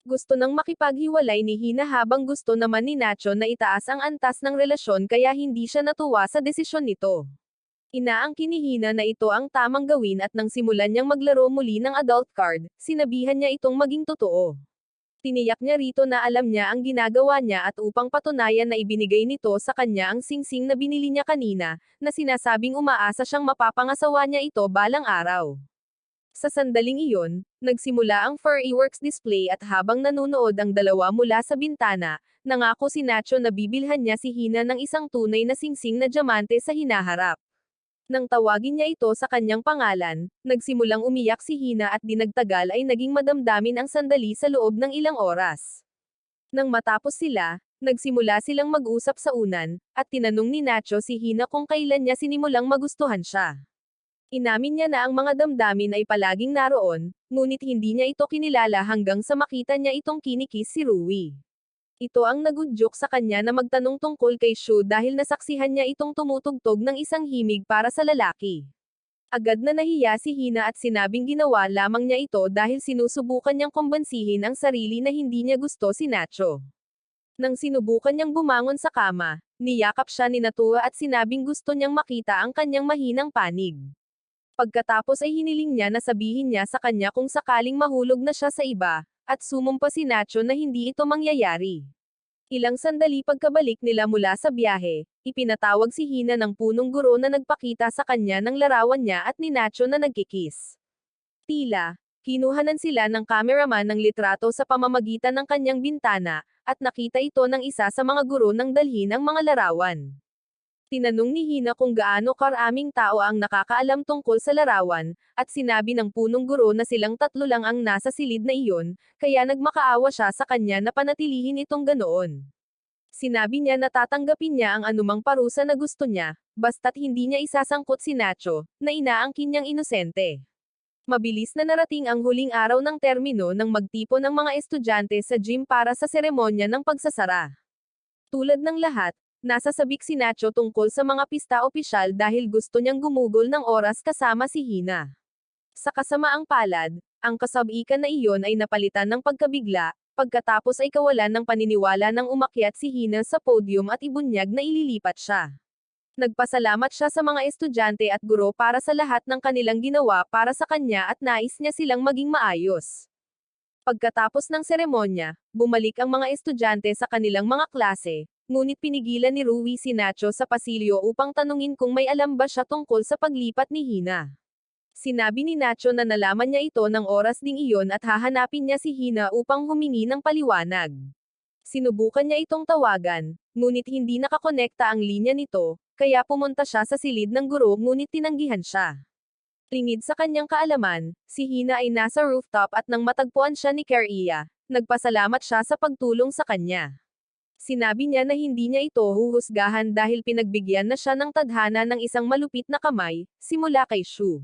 Gusto nang makipaghiwalay ni Hina habang gusto naman ni Nacho na itaas ang antas ng relasyon kaya hindi siya natuwa sa desisyon nito. Inaangkin ni Hina na ito ang tamang gawin at nang simulan niyang maglaro muli ng adult card, sinabihan niya itong maging totoo. Tiniyak niya rito na alam niya ang ginagawa niya at upang patunayan na ibinigay nito sa kanya ang singsing na binili niya kanina, na sinasabing umaasa siyang mapapangasawa niya ito balang araw. Sa sandaling iyon, nagsimula ang fireworks display at habang nanunood ang dalawa mula sa bintana, nangako si Nacho na bibilhan niya si Hina ng isang tunay na singsing na diamante sa hinaharap. Nang tawagin niya ito sa kanyang pangalan, nagsimulang umiyak si Hina at dinagtagal ay naging madamdamin ang sandali sa loob ng ilang oras. Nang matapos sila, nagsimula silang mag-usap sa unan, at tinanong ni Nacho si Hina kung kailan niya sinimulang magustuhan siya. Inamin niya na ang mga damdamin ay palaging naroon, ngunit hindi niya ito kinilala hanggang sa makita niya itong kinikis si Rui. Ito ang nagudyok sa kanya na magtanong tungkol kay Shu dahil nasaksihan niya itong tumutugtog ng isang himig para sa lalaki. Agad na nahiya si Hina at sinabing ginawa lamang niya ito dahil sinusubukan niyang kumbansihin ang sarili na hindi niya gusto si Nacho. Nang sinubukan niyang bumangon sa kama, niyakap siya ni Natua at sinabing gusto niyang makita ang kanyang mahinang panig. Pagkatapos ay hiniling niya na sabihin niya sa kanya kung sakaling mahulog na siya sa iba, at sumumpa si Nacho na hindi ito mangyayari. Ilang sandali pagkabalik nila mula sa biyahe, ipinatawag si Hina ng punong guro na nagpakita sa kanya ng larawan niya at ni Nacho na nagkikis. Tila, kinuhanan sila ng cameraman ng litrato sa pamamagitan ng kanyang bintana, at nakita ito ng isa sa mga guro nang dalhin ang mga larawan. Tinanong ni Hina kung gaano karaming tao ang nakakaalam tungkol sa larawan, at sinabi ng punong guro na silang tatlo lang ang nasa silid na iyon, kaya nagmakaawa siya sa kanya na panatilihin itong ganoon. Sinabi niya na tatanggapin niya ang anumang parusa na gusto niya, basta't hindi niya isasangkot si Nacho, na inaangkin niyang inosente. Mabilis na narating ang huling araw ng termino nang magtipon ng mga estudyante sa gym para sa seremonya ng pagsasara. Tulad ng lahat, nasa sabik si Nacho tungkol sa mga pista opisyal dahil gusto niyang gumugol ng oras kasama si Hina. Sa kasamaang palad, ang kasabikan na iyon ay napalitan ng pagkabigla, pagkatapos ay kawalan ng paniniwala nang umakyat si Hina sa podium at ibunyag na ililipat siya. Nagpasalamat siya sa mga estudyante at guro para sa lahat ng kanilang ginawa para sa kanya at nais niya silang maging maayos. Pagkatapos ng seremonya, bumalik ang mga estudyante sa kanilang mga klase, ngunit pinigilan ni Rui si Nacho sa pasilyo upang tanungin kung may alam ba siya tungkol sa paglipat ni Hina. Sinabi ni Nacho na nalaman niya ito ng oras ding iyon at hahanapin niya si Hina upang humingi ng paliwanag. Sinubukan niya itong tawagan, ngunit hindi nakakonekta ang linya nito, kaya pumunta siya sa silid ng guro ngunit tinanggihan siya. Lingid sa kanyang kaalaman, si Hina ay nasa rooftop at nang matagpuan siya ni Keria, nagpasalamat siya sa pagtulong sa kanya. Sinabi niya na hindi niya ito huhusgahan dahil pinagbigyan na siya ng tadhana ng isang malupit na kamay, simula kay Shu.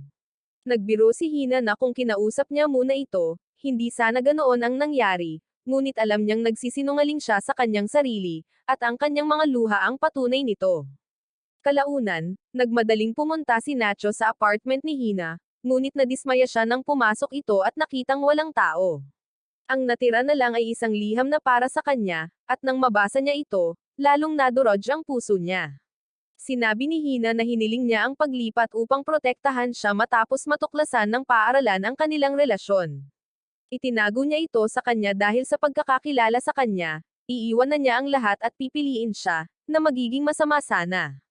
Nagbiro si Hina na kung kinausap niya muna ito, hindi sana ganoon ang nangyari, ngunit alam niyang nagsisinungaling siya sa kanyang sarili, at ang kanyang mga luha ang patunay nito. Kalaunan, nagmadaling pumunta si Nacho sa apartment ni Hina, ngunit nadismaya siya nang pumasok ito at nakitang walang tao. Ang natira na lang ay isang liham na para sa kanya, at nang mabasa niya ito, lalong nadurog ang puso niya. Sinabi ni Hina na hiniling niya ang paglipat upang protektahan siya matapos matuklasan ng paaralan ang kanilang relasyon. Itinago niya ito sa kanya dahil sa pagkakakilala sa kanya, iiwan na niya ang lahat at pipiliin siya, na magiging masama sana.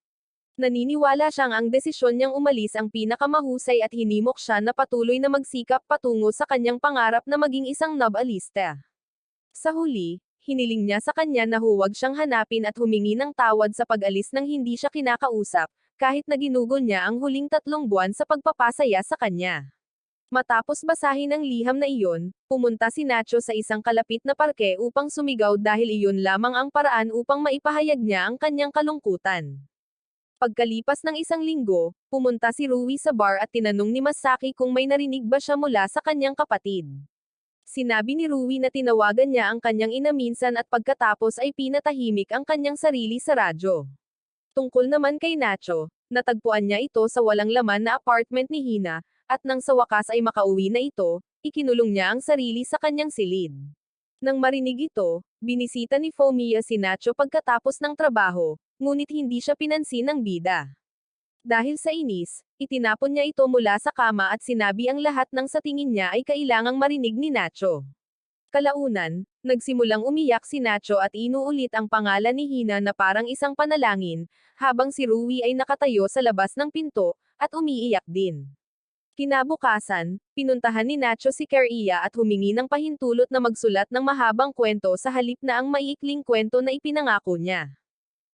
Naniniwala siyang ang desisyon niyang umalis ang pinakamahusay at hinimok siya na patuloy na magsikap patungo sa kanyang pangarap na maging isang novelista. Sa huli, hiniling niya sa kanya na huwag siyang hanapin at humingi ng tawad sa pag-alis nang hindi siya kinakausap, kahit na ginugol niya ang huling 3 buwan sa pagpapasaya sa kanya. Matapos basahin ang liham na iyon, pumunta si Nacho sa isang kalapit na parke upang sumigaw dahil iyon lamang ang paraan upang maipahayag niya ang kanyang kalungkutan. Pagkalipas ng 1 linggo, pumunta si Rui sa bar at tinanong ni Masaki kung may narinig ba siya mula sa kanyang kapatid. Sinabi ni Rui na tinawagan niya ang kanyang ina minsan at pagkatapos ay pinatahimik ang kanyang sarili sa radyo. Tungkol naman kay Nacho, natagpuan niya ito sa walang laman na apartment ni Hina, at nang sa wakas ay makauwi na ito, ikinulong niya ang sarili sa kanyang silid. Nang marinig ito, binisita ni Fumiya si Nacho pagkatapos ng trabaho, ngunit hindi siya pinansin ng bida. Dahil sa inis, itinapon niya ito mula sa kama at sinabi ang lahat ng sa tingin niya ay kailangang marinig ni Nacho. Kalaunan, nagsimulang umiyak si Nacho at inuulit ang pangalan ni Hina na parang isang panalangin, habang si Rui ay nakatayo sa labas ng pinto, at umiiyak din. Kinabukasan, pinuntahan ni Nacho si Keria at humingi ng pahintulot na magsulat ng mahabang kwento sa halip na ang maiikling kwento na ipinangako niya.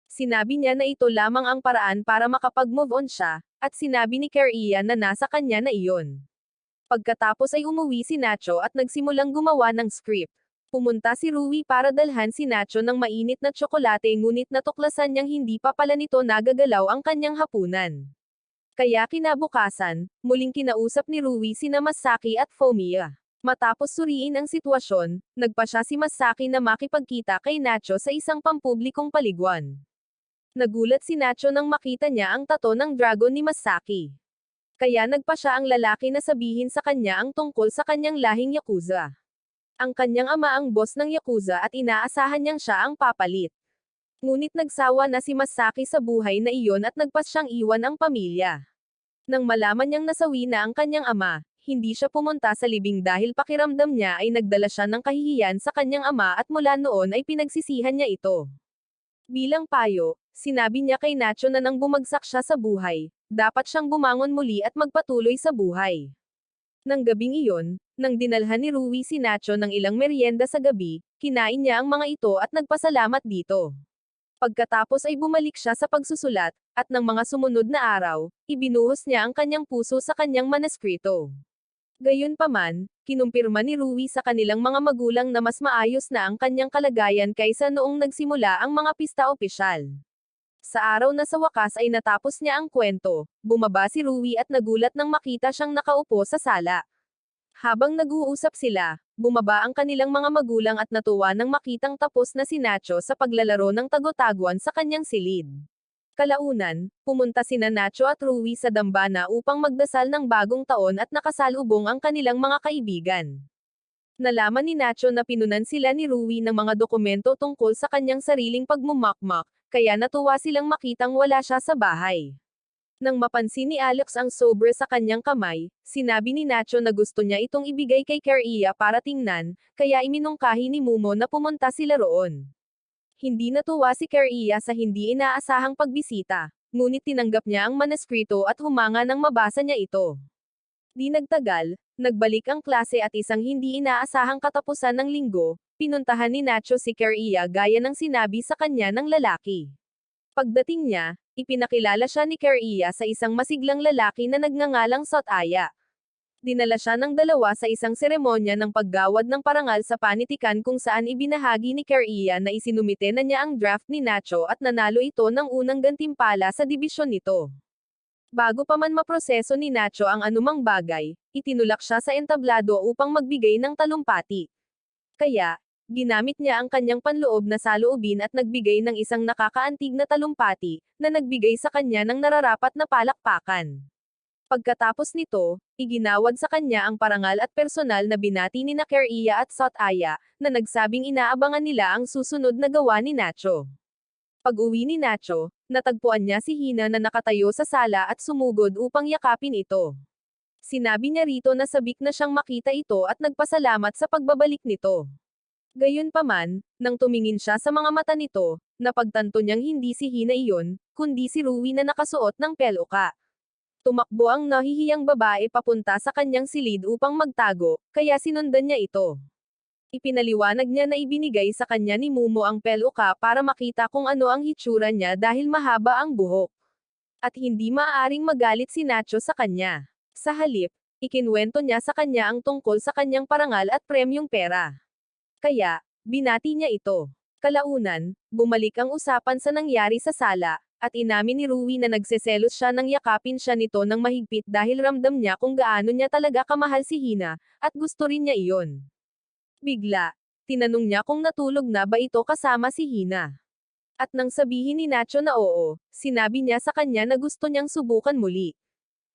Sinabi niya na ito lamang ang paraan para makapag-move on siya, at sinabi ni Keria na nasa kanya na iyon. Pagkatapos ay umuwi si Nacho at nagsimulang gumawa ng script. Pumunta si Rui para dalhan si Nacho ng mainit na tsokolate ngunit natuklasan niyang hindi pa pala nito nagagalaw ang kanyang hapunan. Kaya kinabukasan, muling kinausap ni Rui sina Masaki at Fumiya. Matapos suriin ang sitwasyon, nagpa siya si Masaki na makipagkita kay Nacho sa isang pampublikong paliguan. Nagulat si Nacho nang makita niya ang tato ng dragon ni Masaki. Kaya nagpa siya ang lalaki na sabihin sa kanya ang tungkol sa kanyang lahing Yakuza. Ang kanyang ama ang boss ng Yakuza at inaasahan niyang siya ang papalit. Ngunit nagsawa na si Masaki sa buhay na iyon at nagpas siyang iwan ang pamilya. Nang malaman niyang nasawi na ang kanyang ama, hindi siya pumunta sa libing dahil pakiramdam niya ay nagdala siya ng kahihiyan sa kanyang ama at mula noon ay pinagsisihan niya ito. Bilang payo, sinabi niya kay Nacho na nang bumagsak siya sa buhay, dapat siyang bumangon muli at magpatuloy sa buhay. Nang gabing iyon, nang dinalhan ni Rui si Nacho ng ilang merienda sa gabi, kinain niya ang mga ito at nagpasalamat dito. Pagkatapos ay bumalik siya sa pagsusulat, At ng mga sumunod na araw, ibinuhos niya ang kanyang puso sa kanyang manuskrito. Gayunpaman, kinumpirma ni Rui sa kanilang mga magulang na mas maayos na ang kanyang kalagayan kaysa noong nagsimula ang mga pista opisyal. Sa araw na sa wakas ay natapos niya ang kwento, bumaba si Rui at nagulat nang makita siyang nakaupo sa sala. Habang nag-uusap sila, bumaba ang kanilang mga magulang at natuwa nang makitang tapos na si Nacho sa paglalaro ng tago-taguan sa kanyang silid. Kalaunan, pumunta sina Nacho at Rui sa dambana upang magdasal ng bagong taon at nakasalubong ang kanilang mga kaibigan. Nalaman ni Nacho na pinunan sila ni Rui ng mga dokumento tungkol sa kanyang sariling pagmumakmak, kaya natuwa silang makitang wala siya sa bahay. Nang mapansin ni Alex ang sobre sa kanyang kamay, sinabi ni Nacho na gusto niya itong ibigay kay Keria para tingnan, kaya iminungkahi ni Mumo na pumunta sila roon. Hindi natuwa si Keria sa hindi inaasahang pagbisita, ngunit tinanggap niya ang manuskrito at humanga nang mabasa niya ito. Di nagtagal, nagbalik ang klase at isang hindi inaasahang katapusan ng linggo, pinuntahan ni Nacho si Keria gaya ng sinabi sa kanya ng lalaki. Pagdating niya, ipinakilala siya ni Keria sa isang masiglang lalaki na nagngangalang Sotaya. Dinala siya ng dalawa sa isang seremonya ng paggawad ng parangal sa panitikan kung saan ibinahagi ni Keria na isinumite na niya ang draft ni Nacho at nanalo ito ng unang gantimpala sa dibisyon nito. Bago pa man maproseso ni Nacho ang anumang bagay, itinulak siya sa entablado upang magbigay ng talumpati. Kaya, ginamit niya ang kanyang panloob na saloobin at nagbigay ng isang nakakaantig na talumpati, na nagbigay sa kanya ng nararapat na palakpakan. Pagkatapos nito, iginawad sa kanya ang parangal at personal na binati ni Keria at Sotaya, na nagsabing inaabangan nila ang susunod na gawa ni Nacho. Pag-uwi ni Nacho, natagpuan niya si Hina na nakatayo sa sala at sumugod upang yakapin ito. Sinabi niya rito na sabik na siyang makita ito at nagpasalamat sa pagbabalik nito. Gayunpaman, nang tumingin siya sa mga mata nito, napagtanto niyang hindi si Hina iyon, kundi si Rui na nakasuot ng peluka. Tumakbo ang nahihiyang babae papunta sa kanyang silid upang magtago, kaya sinundan niya ito. Ipinaliwanag niya na ibinigay sa kanya ni Mumo ang peluka para makita kung ano ang hitsura niya dahil mahaba ang buhok. At hindi maaaring magalit si Nacho sa kanya. Sa halip, ikinwento niya sa kanya ang tungkol sa kanyang parangal at premyong pera. Kaya, binati niya ito. Kalaunan, bumalik ang usapan sa nangyari sa sala, at inamin ni Rui na nagseselos siya nang yakapin siya nito ng mahigpit dahil ramdam niya kung gaano niya talaga kamahal si Hina, at gusto rin niya iyon. Bigla, tinanong niya kung natulog na ba ito kasama si Hina. At nang sabihin ni Nacho na oo, sinabi niya sa kanya na gusto niyang subukan muli.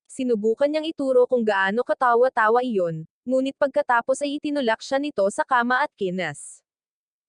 Sinubukan niyang ituro kung gaano katawa-tawa iyon, ngunit pagkatapos ay itinulak siya nito sa kama at kinas.